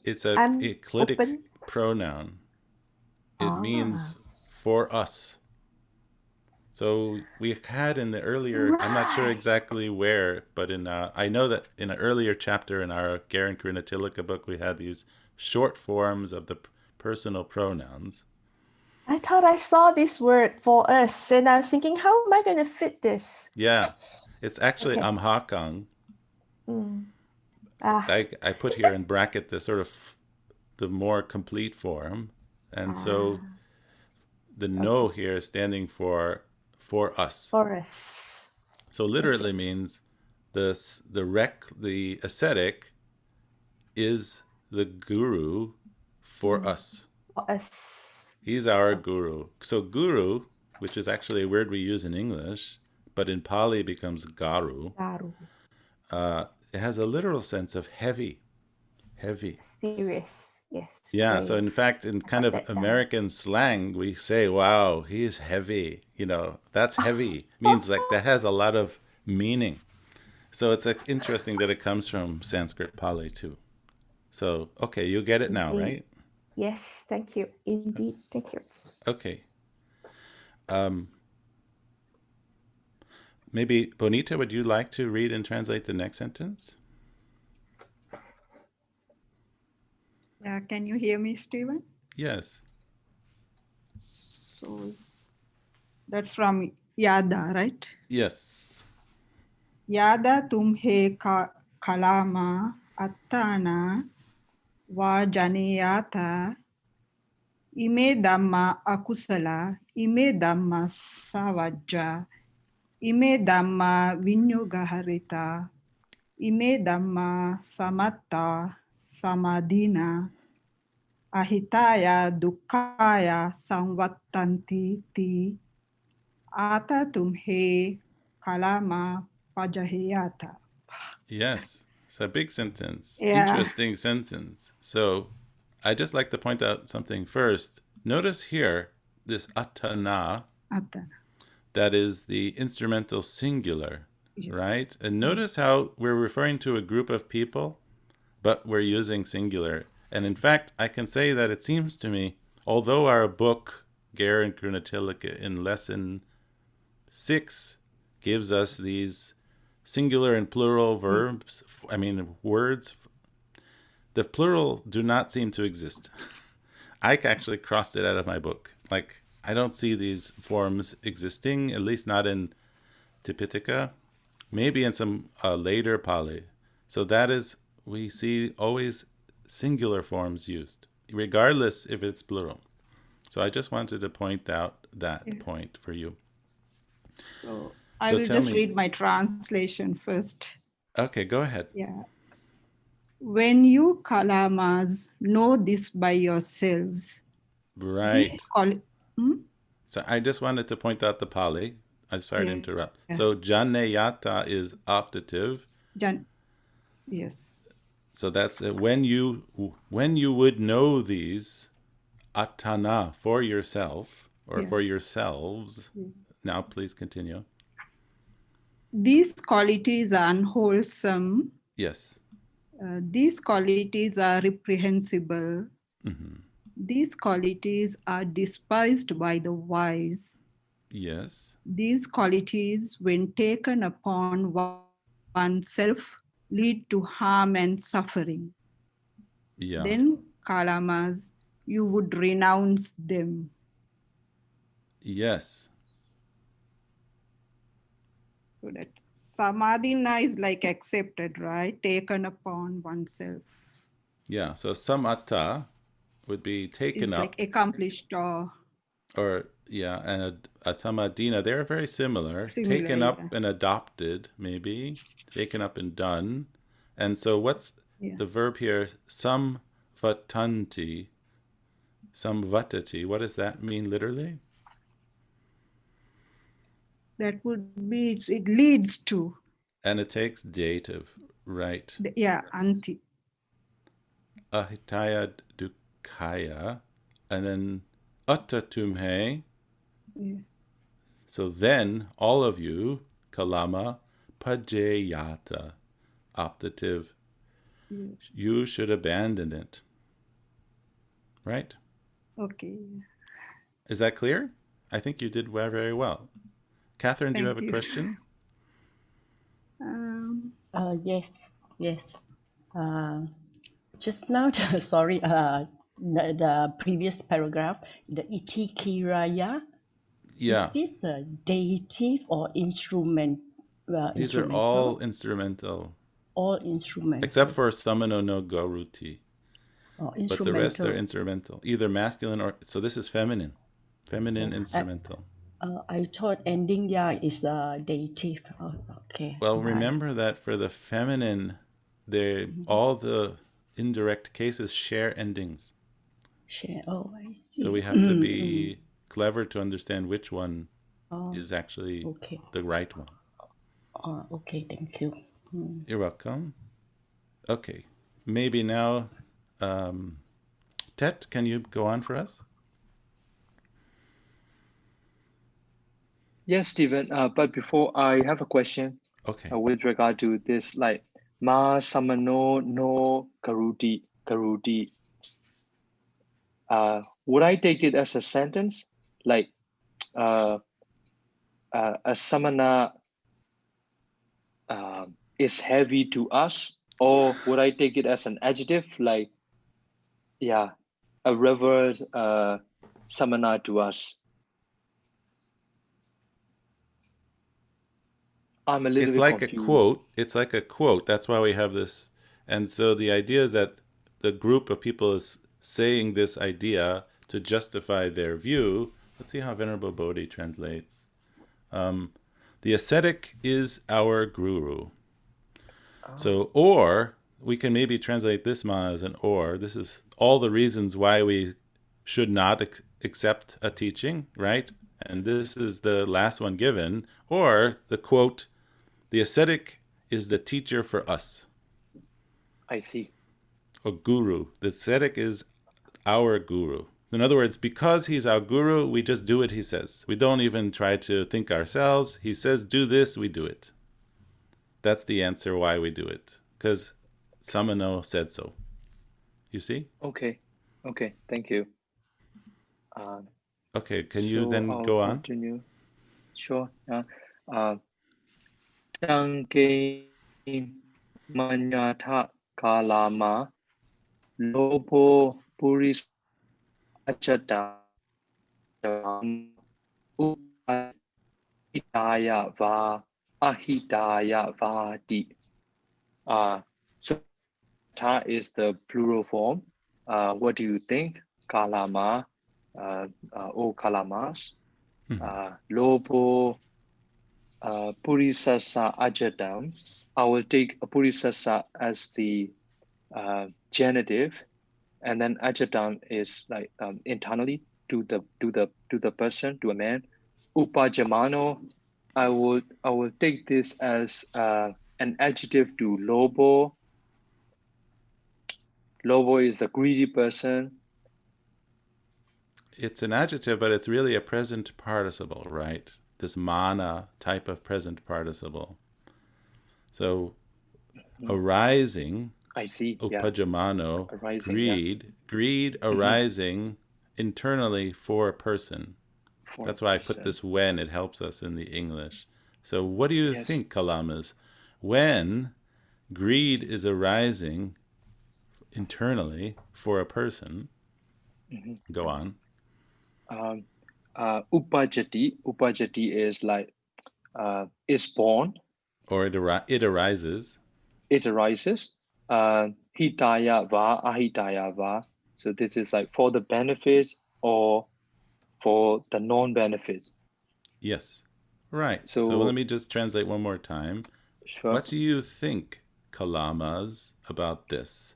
It's a I'm eclitic open. pronoun. It means for us. So we had in the earlier, right. I'm not sure exactly where, but in I know that in an earlier chapter in our Garen Kurunatilaka book, we had these short forms of the personal pronouns. I thought I saw this word for us, and I was thinking, how am I going to fit this? Yeah, it's actually Okay. amhakang. I put here in bracket the sort of the more complete form, and so the no here is standing for us. For us. So literally means the ascetic is the guru for us. For us. He's our guru. So guru, which is actually a word we use in English, but in Pali becomes garu. It has a literal sense of heavy. Serious. Yes. Yeah, so in fact, in kind of American slang, we say, wow, he's heavy. That's heavy. Means like that has a lot of meaning. So it's interesting that it comes from Sanskrit Pali too. So, okay, you get it now, right? Yes, thank you. Indeed, thank you. Okay. Maybe, Bonita, would you like to read and translate the next sentence? Yeah, can you hear me, Stephen? Yes. So that's from Yada, right? Yes. Yada tumhe kalama attana va janeyata ime dhamma akusala ime dhamma savajja ime dhamma vinyugaharita ime dhamma samatta samadhina ahitaya dukkaya samvattanti ti ata tumhe kalama pajahiyata. Yes, it's a big sentence. Yeah. Interesting sentence. So I just like to point out something first. Notice here, this atana, that is the instrumental singular, yes. Right? And notice how we're referring to a group of people, but we're using singular. And in fact, I can say that it seems to me, although our book, Garen Kurunatilaka, in lesson 6, gives us these singular and plural verbs, words, the plural do not seem to exist. I actually crossed it out of my book. Like, I don't see these forms existing, at least not in Tipitaka, maybe in some later Pali. So that is, we see always singular forms used, regardless if it's plural. So I just wanted to point out that point for you. So I So will tell just me. read my translation first. Okay, go ahead. Yeah. When you Kalamas know this by yourselves, Right. Hmm? So I just wanted to point out the Pali. I'm sorry to Yeah. interrupt. So Janeyata is optative. Yes. So that's it. When you would know these atana for yourself or for yourselves. Now please continue. These qualities are unwholesome. Yes. These qualities are reprehensible. Mm-hmm. These qualities are despised by the wise. Yes. These qualities, when taken upon oneself, lead to harm and suffering. Yeah. Then, Kalamas, you would renounce them. Yes. So that Samadhina is like accepted, right? Taken upon oneself. Yeah. So samata would be taken It's up. like accomplished or yeah, and a samadhina, they're very similar. Taken up and adopted, maybe. Taken up and done. And so what's the verb here? Samvatanti. Samvatati. What does that mean literally? that would be, it leads to. And it takes dative, right? Yeah, anti. Ahitaya dukkaya. And then attatumhe. Yeah. So then, all of you, kalama, pajayata, optative, you should abandon it. Right? Okay. Is that clear? I think you did very well. Catherine, do you have a question? Yes. Just now, sorry, the previous paragraph, the iti kiraya. Yeah. Is this a dative or instrument? These are all instrumental. All instrumental. Except for samano no garuti. Instrumental. But the rest are instrumental. Either masculine or... So this is feminine. Feminine instrumental. I thought ending ya is dative. Okay. Well, remember that for the feminine, all the indirect cases share endings. Share. Oh, I see. So we have to be clever to understand which one is actually the right one. Okay, thank you. You're welcome. Okay. Maybe now, Tet, can you go on for us? Yes, Stephen. But before I have a question. Okay. With regard to this, like ma samano no karuti. Would I take it as a sentence, like a samana is heavy to us, or would I take it as an adjective, like a reverse samana to us? I'm a little bit confused. A quote. It's like a quote. That's why we have this. And so the idea is that the group of people is saying this idea to justify their view. Let's see how Venerable Bodhi translates. The ascetic is our guru. So, or, we can maybe translate this ma as an or. This is all the reasons why we should not accept a teaching, right? And this is the last one given. Or the quote, the ascetic is the teacher for us. I see. Or guru. The ascetic is our guru. In other words, because he's our guru, we just do what he says. We don't even try to think ourselves. He says, do this, we do it. That's the answer why we do it. Because Samano said so. You see? Okay, thank you. Okay, can you then go on? Continue. Sure. Tanke manyata kalama lopo puris achata upaya va ahitaya vati. So ta is the plural form. What do you think? Kalama, O kalamas. Lobo, purisasa ajadam. I will take purisasa as the genitive, and then ajadam is like internally to the person, to a man. Upajamano, I will take this as an adjective to lobo. Lobo is the greedy person. It's an adjective, but it's really a present participle, right? This mana type of present participle. So arising, I see. upajamano, Yeah. Arising, greed arising internally for a person. For That's why I put this when, it helps us in the English. So what do you think, Kalamas? When greed is arising internally for a person, go on. Upajati is like is born. Or it arises. It arises. Hitaya va, ahitaya va. So this is like for the benefit or for the non-benefit. Yes. Right. So let me just translate one more time. Sure. What do you think, Kalamas, about this?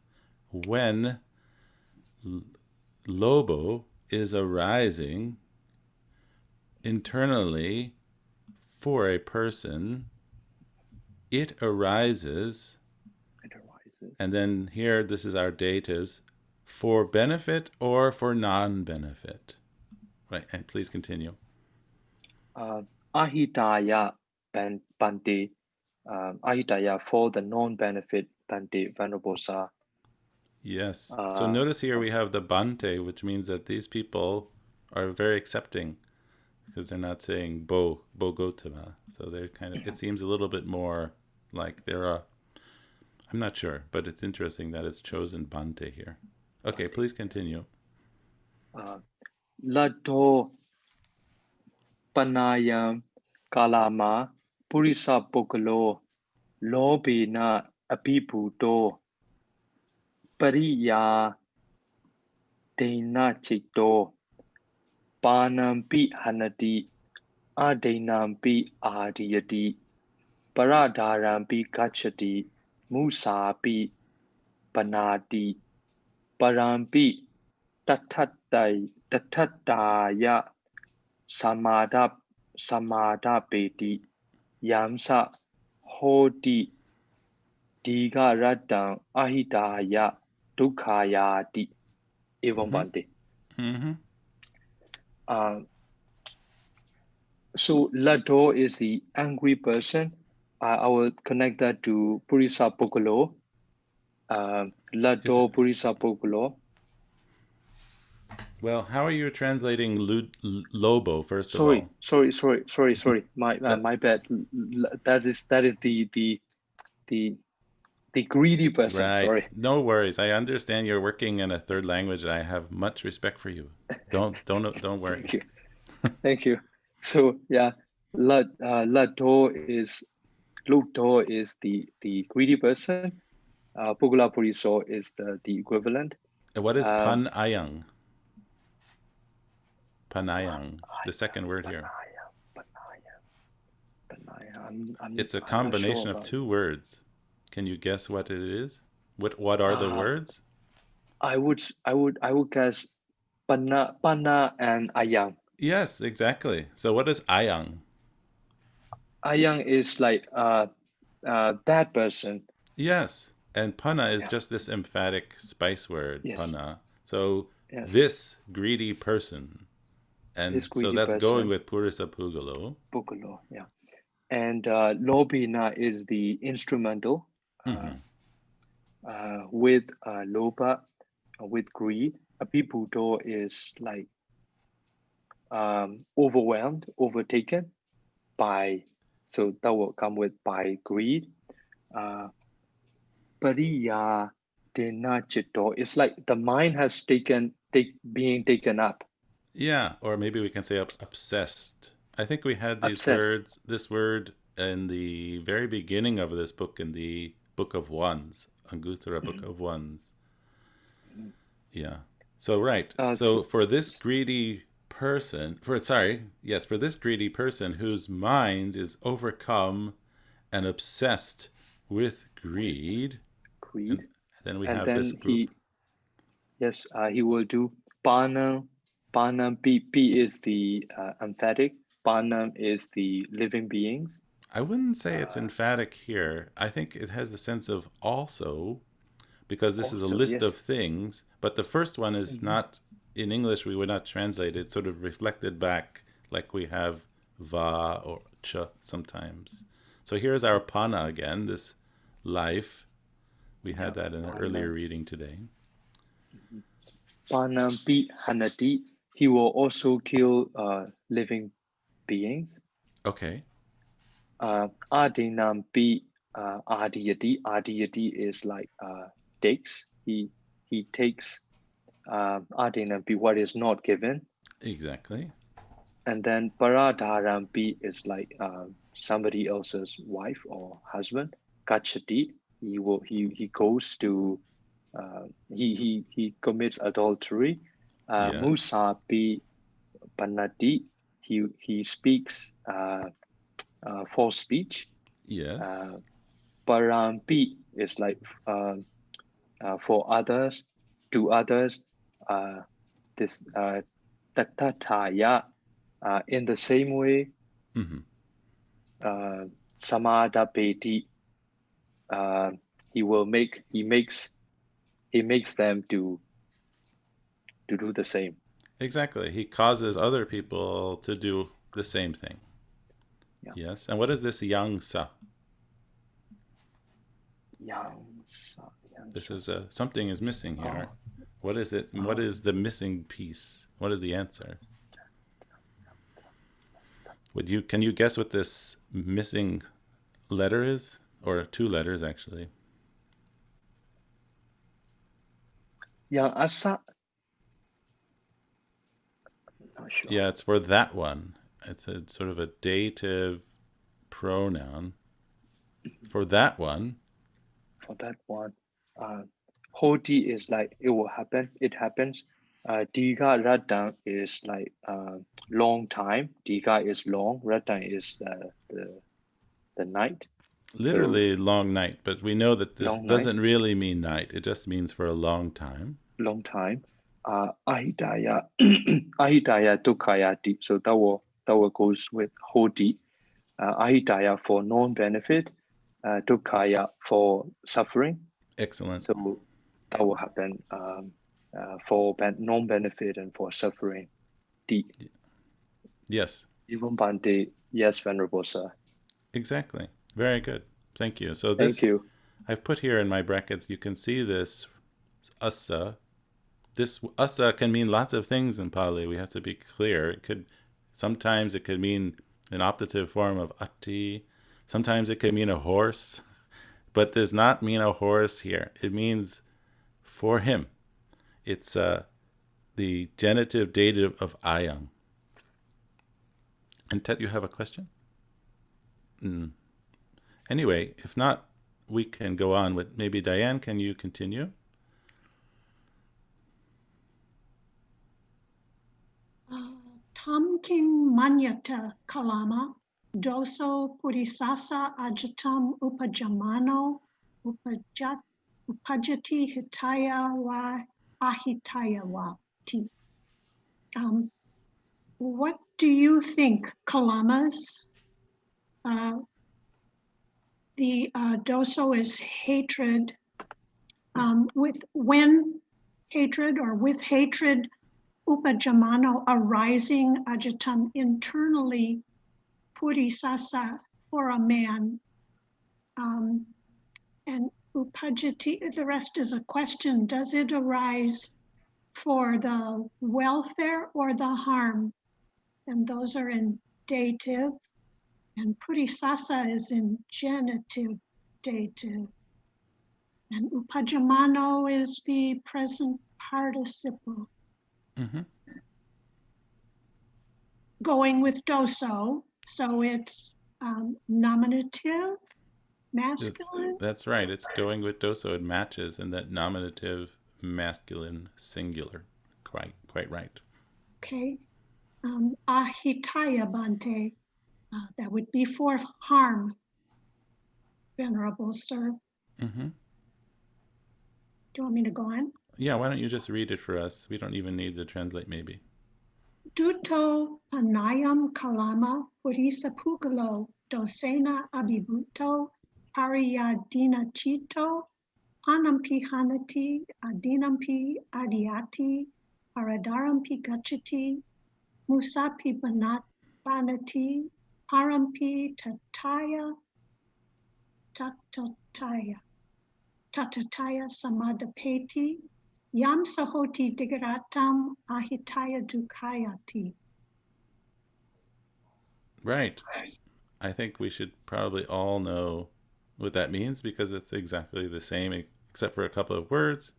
When Lobo is arising internally for a person, it arises, and then here, this is our datives, for benefit or for non-benefit. Right, and please continue. Ahitaya bante, ahitaya for the non-benefit bante, Venerable Sa. Yes. So notice here we have the bante, which means that these people are very accepting, because they're not saying bo gotama. So they're kind of, it seems a little bit more like they're I'm not sure, but it's interesting that it's chosen bante here. Okay, please continue. Laddo panayam kalama purisa pokalo lobina apiputo pariya dena chito panampi hanati adenampi adiyati paradharampi gachati musapi panati parampi tatataya samadapeti yamsa hoti diga radang ahitaya dukhayati evam bante. So Lado is the angry person. I will connect that to Purisa Pokolo. Lado Purisa Pokolo. Well, how are you translating Lobo, first of all? Sorry. My bad. That is the greedy person. Right. Sorry. No worries. I understand you're working in a third language, and I have much respect for you. Don't worry. Thank you. Thank you. So yeah, Ludo is the greedy person. Pugula Puriso is the equivalent. And what is panayang? Panayang, the second word here. It's a combination of two words. Can you guess what it is? What are the words? I would guess pana and ayang. Yes, exactly. So what is ayang? Ayang is like that person. Yes, and pana is just this emphatic spice word, pana. So this greedy person. And so that's going with Purisa Pugalo. Pugalo, yeah. And Lobina is the instrumental with Loba, with greed. Apiputo is like overwhelmed, overtaken by, so that will come with by greed. Pariya denachito, it's like the mind has being taken up. Yeah, or maybe we can say obsessed. I think we had these words, this word in the very beginning of this book, in the Book of Ones, Anguttara Book of Ones. Yeah. So, right. So for this greedy person, for this greedy person whose mind is overcome and obsessed with greed. And then we have this group. He will do Panam. Panam, P is the emphatic. Panam is the living beings. I wouldn't say it's emphatic here. I think it has the sense of also, because this is a list of things, but the first one is not, in English we would not translate it, sort of reflected back like we have va or cha sometimes. So here's our pana again, this life. We had that in an earlier reading today. Panam Hanati, he will also kill living beings. Okay. Adinam Adiyati. Adiyati is like takes. He takes Adinam what is not given. Exactly. And then Paradharampi is like somebody else's wife or husband. Kachati, he goes to he commits adultery. Musapi Panati, he speaks false speech. Yes. Parampi is like for others, to others. This Tatataya, in the same way. Samadapeti, he makes them to do the same. Exactly. He causes other people to do the same thing. Yeah. Yes. And what is this yangsa? This is something is missing here. What is it? What is the missing piece? What is the answer? Can you guess what this missing letter is? Or two letters, actually. Yang asa. Not sure. Yeah, it's for that one. It's a sort of a dative pronoun. For that one. For that one. Hoti is like it will happen. It happens. Diga Radang is like long time. Diga is long. Radang is the night. Literally long night, but we know that this doesn't really mean night. It just means for a long time. Long time. Ahidaya Ahidaya Dukkayati. So that will goes with Hoti. Ahidaya for non-benefit. Dukkaya for suffering. Excellent. So that will happen for non-benefit and for suffering. Yes. Even Bante, yes, Venerable Sir. Exactly. Very good. Thank you. So this, thank you. I've put here in my brackets, you can see this asa. This asa can mean lots of things in Pali. We have to be clear. Sometimes it could mean an optative form of ati. Sometimes it could mean a horse, but does not mean a horse here. It means for him. It's the genitive dative of ayang. And Tet, you have a question? Anyway, if not, we can go on with maybe Diane. Can you continue? Tamking manyata kalama doso purisasa ajatam upajamano upajati hitaya wa ahitaya wa ti. What do you think, Kalamas? The doso is hatred. When hatred or with hatred, upajamano arising ajatam internally, purisasa for a man, and upajati, the rest is a question. Does it arise for the welfare or the harm? And those are in dative, and purisasa is in genitive dative. And upajamano is the present participle. Going with doso, so it's nominative, masculine. That's right. It's going with doso. It matches in that nominative masculine singular. Quite right. Okay. Ahitaya Bante, that would be for harm, Venerable Sir. Mm-hmm. Do you want me to go on? Yeah, why don't you just read it for us? We don't even need to translate, maybe. Duto panayam kalama purisa pugalo dosena abhibuto pariyadina chito panampi hanati adinampi adiati paradarampi gachati musapi banati parampi tatataya samadapeti yam sahoti digaratam ahitaya dukayati. Right. I think we should probably all know what that means because it's exactly the same except for a couple of words.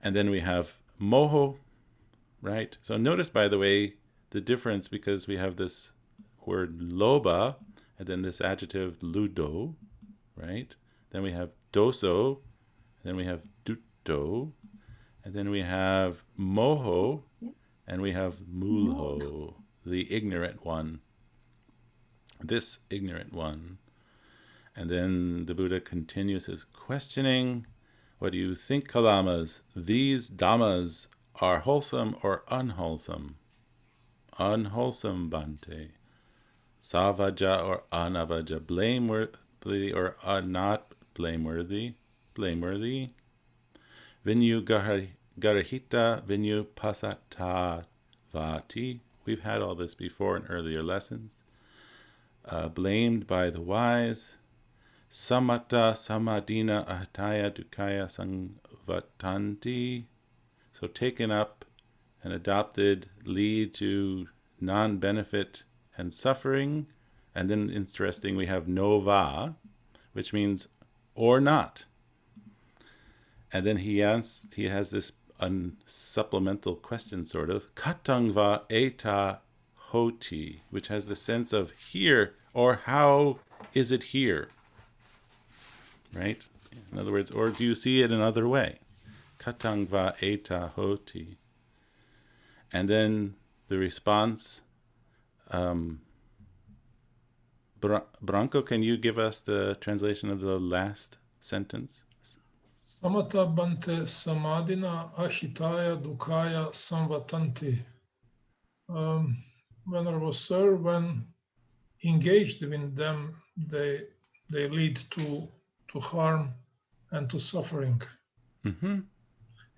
And then we have moho, right? So notice, by the way, the difference because we have this word loba and then this adjective ludo, right? Then we have doso, then we have duto, and then we have moho, and we have mulho, the ignorant one. This ignorant one. And then the Buddha continues his questioning. What do you think, Kalamas? These dhammas are wholesome or unwholesome? Unwholesome, Bante. Savaja or anavaja, blameworthy or not blameworthy? Blameworthy. Vinyu garahita, vinyu pasata vati. We've had all this before in earlier lessons. Blamed by the wise. Samata samadina ahataya dukaya sangvatanti. So taken up and adopted lead to non-benefit and suffering. And then interesting, we have nova, which means or not. And then he has this supplemental question, sort of, katangva eta hoti, which has the sense of here, or how is it here? Right? In other words, or do you see it another way? Katangva eta hoti. And then the response, Branco, can you give us the translation of the last sentence? Samata bante samadina ahitaya dukaya samvatanti. Venerable Sir, when engaged in them, they lead to harm and to suffering. Mm-hmm.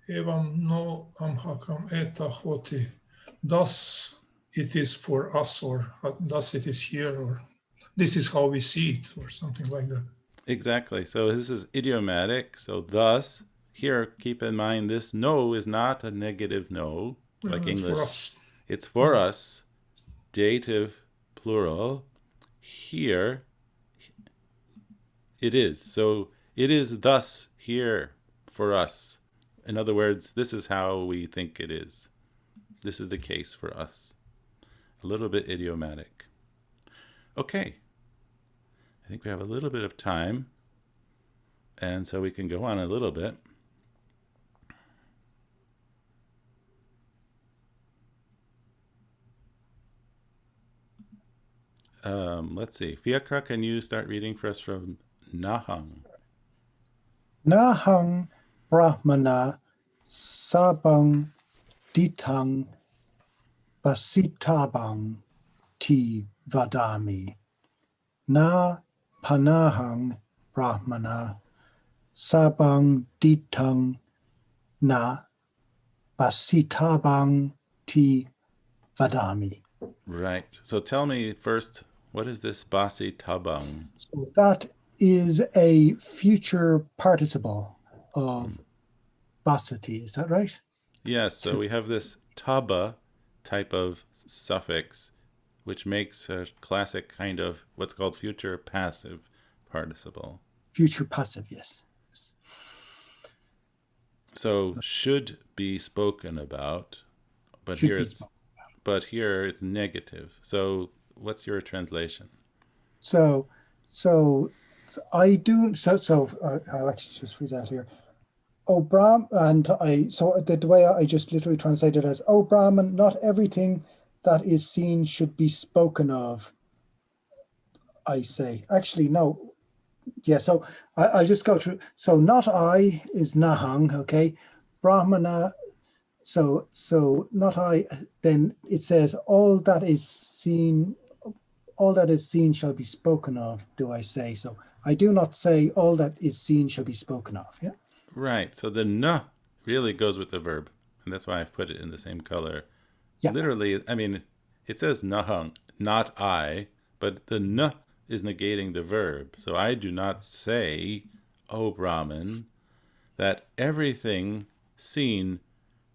Evam no amhakam eta hoti. Thus it is for us, or thus it is here, or this is how we see it, or something like that. Exactly. So this is idiomatic. So thus, here, keep in mind, this no is not a negative no, like It's English. for us. It's for us, dative, plural. Here, it is. So it is thus here for us. In other words, this is how we think it is. This is the case for us. A little bit idiomatic. Okay. I think we have a little bit of time, and so we can go on a little bit. Let's see. Fiakra, can you start reading for us from Nahang? Nahang Brahmana Sabang Ditang Basitabang Ti Vadami. Na Panahang Brahmana Sabang Ditang Na Basitabang Ti Vadami. Right. So tell me first, what is this Basi Tabang? So that is a future participle of basati. Is that right? Yes. So we have this Taba type of suffix, which makes a classic kind of what's called future passive participle. Future passive, yes. So should be spoken about, but here it's negative. So what's your translation? So, so I do. I'll actually just read that here. O Brahm, and so the way I just literally translated as, O Brahman, not everything that is seen should be spoken of, I say. Actually, no. Yeah, so I'll just go through. So not I is Nahang, okay? Brahmana, so not I, then it says all that is seen shall be spoken of, do I say. So I do not say all that is seen shall be spoken of, yeah? Right. So the "n" really goes with the verb, and that's why I've put it in the same color. Yeah. Literally, I mean, it says "nahang," not I, but the "n" is negating the verb. So I do not say, O Brahman, that everything seen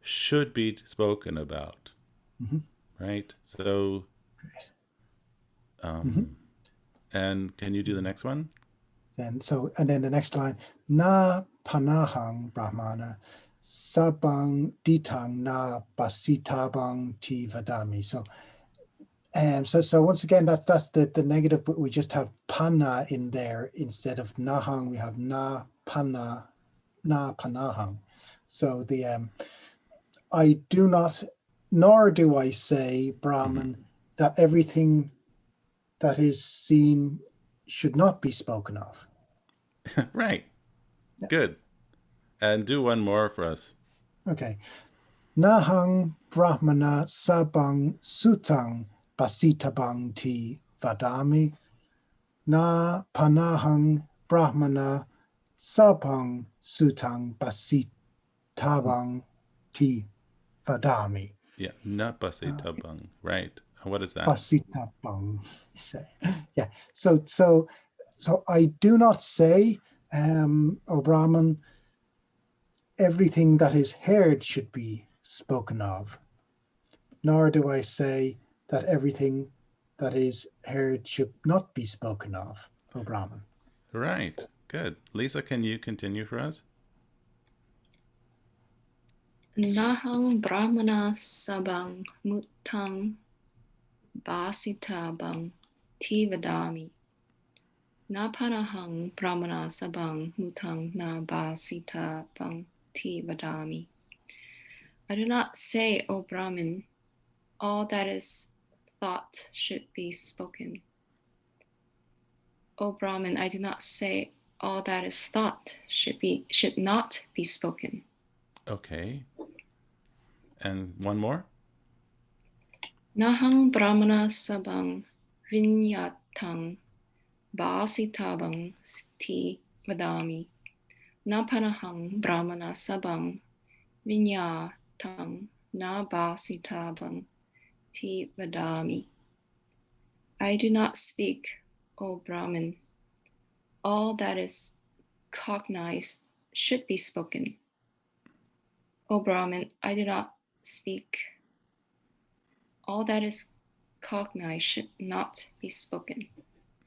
should be spoken about. Mm-hmm. Right. So, Mm-hmm. and can you do the next one? And then the next line, na panahang brahmana sabang ditang na basitabang ti vadami. So once again, that's the negative, but we just have pana in there instead of nahang. We have na panahang. So I do not, nor do I say, Brahman, that everything that is seen should not be spoken of. Right. Good. And do one more for us. Okay. Nahang Brahmana sabang sutang basitabang ti vadami. Na panahang Brahmana sabang sutang basitabang ti vadami. Yeah, napase tabang. Right. And what is that? Basitabang. Yeah. So I do not say, O Brahman, everything that is heard should be spoken of, nor do I say that everything that is heard should not be spoken of, O Brahman. Right. Good. Lisa, can you continue for us? Nahang brahmana sabang mutang basitabang tivadami. Napanahang brahmana sabang mutang na basitabang tivadami. I do not say, O Brahmin, all that is thought should be spoken. O Brahmin, I do not say all that is thought should not be spoken. Okay. And one more? Nahang brahmana sabang vinyatang basitabang ti vadami. Napanahang brahmana sabang vinyatang na basitabang ti vadami. I do not speak, O Brahmin. All that is cognized should be spoken. O Brahmin, I do not speak. All that is cognized should not be spoken.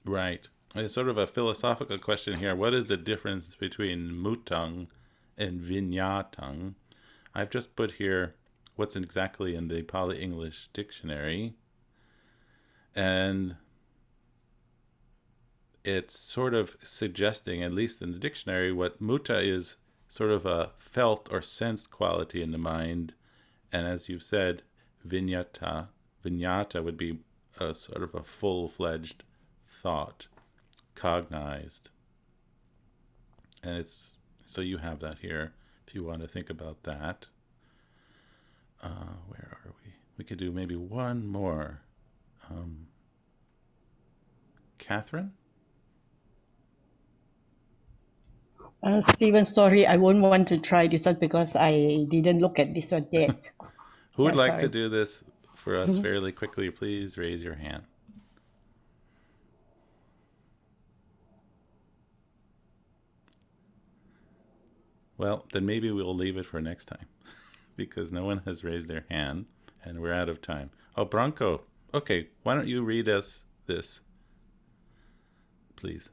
Right. It's sort of a philosophical question here. What is the difference between mutang and vinyatang? I've just put here what's exactly in the Pali English dictionary. And it's sort of suggesting, at least in the dictionary, what mutta is sort of a felt or sensed quality in the mind. And as you've said, vinyata would be a sort of a full-fledged thought, cognized. And it's, so you have that here if you want to think about that. Where are we? We could do maybe one more. Catherine? Stephen, sorry, I won't want to try this one because I didn't look at this one yet. Who would Yeah, like to sorry. do this for us fairly quickly? Please raise your hand. Well, then maybe we'll leave it for next time because no one has raised their hand and we're out of time. Oh, Bronco. Okay, why don't you read us this, please?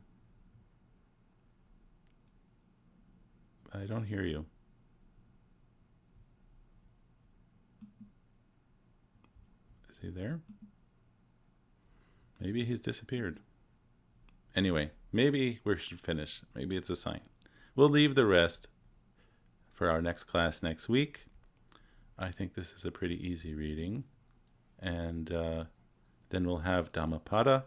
I don't hear you. Is he there? Maybe he's disappeared. Anyway, maybe we should finish. Maybe it's a sign. We'll leave the rest for our next class next week. I think this is a pretty easy reading. And then we'll have Dhammapada.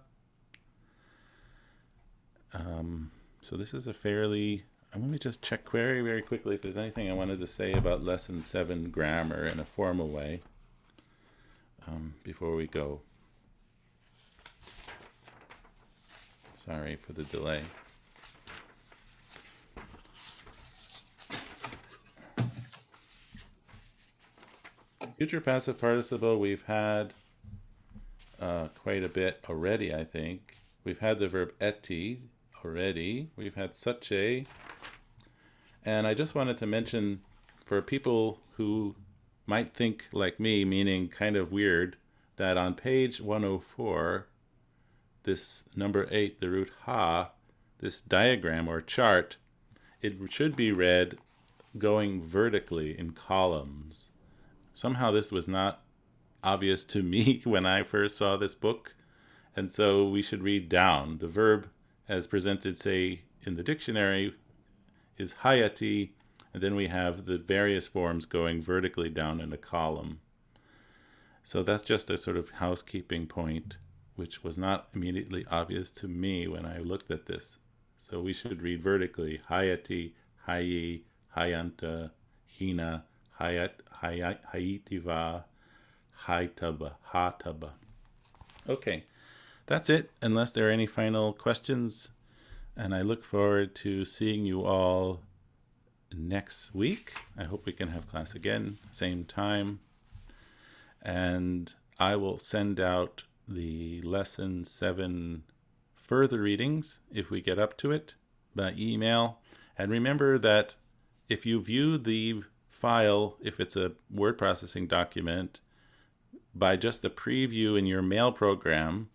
So this is a fairly... Let me just check very, very quickly if there's anything I wanted to say about Lesson 7 grammar in a formal way before we go. Sorry for the delay. Future passive participle, we've had quite a bit already, I think. We've had the verb eti already. We've had sache. And I just wanted to mention, for people who might think like me, meaning kind of weird, that on page 104, this number 8, the root ha, this diagram or chart, it should be read going vertically in columns. Somehow this was not obvious to me when I first saw this book, and so we should read down. The verb, as presented, say, in the dictionary, is hayati, and then we have the various forms going vertically down in a column. So that's just a sort of housekeeping point, which was not immediately obvious to me when I looked at this. So we should read vertically: hayati, hayi, hayanta, hina, hayitiva, haitaba, hataba. Okay, that's it, unless there are any final questions. And I look forward to seeing you all next week. I hope we can have class again, same time. And I will send out the Lesson 7 further readings, if we get up to it, by email. And remember that if you view the file, if it's a word processing document, by just the preview in your mail program,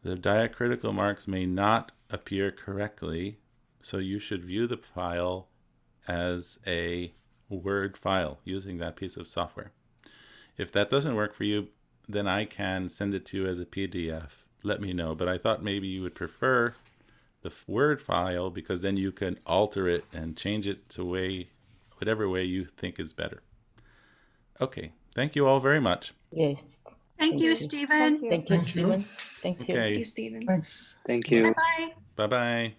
the diacritical marks may not appear correctly, so you should view the file as a Word file using that piece of software. If that doesn't work for you, then I can send it to you as a PDF. Let me know, but I thought maybe you would prefer the Word file, because then you can alter it and change it to whatever way you think is better. Okay, thank you all very much. Yes. Thank you, Stephen. Thank you. Thank you, Thank you. Stephen. Thank you. Okay, Thank you, Stephen. Thanks. Thank you. Bye-bye. bye-bye.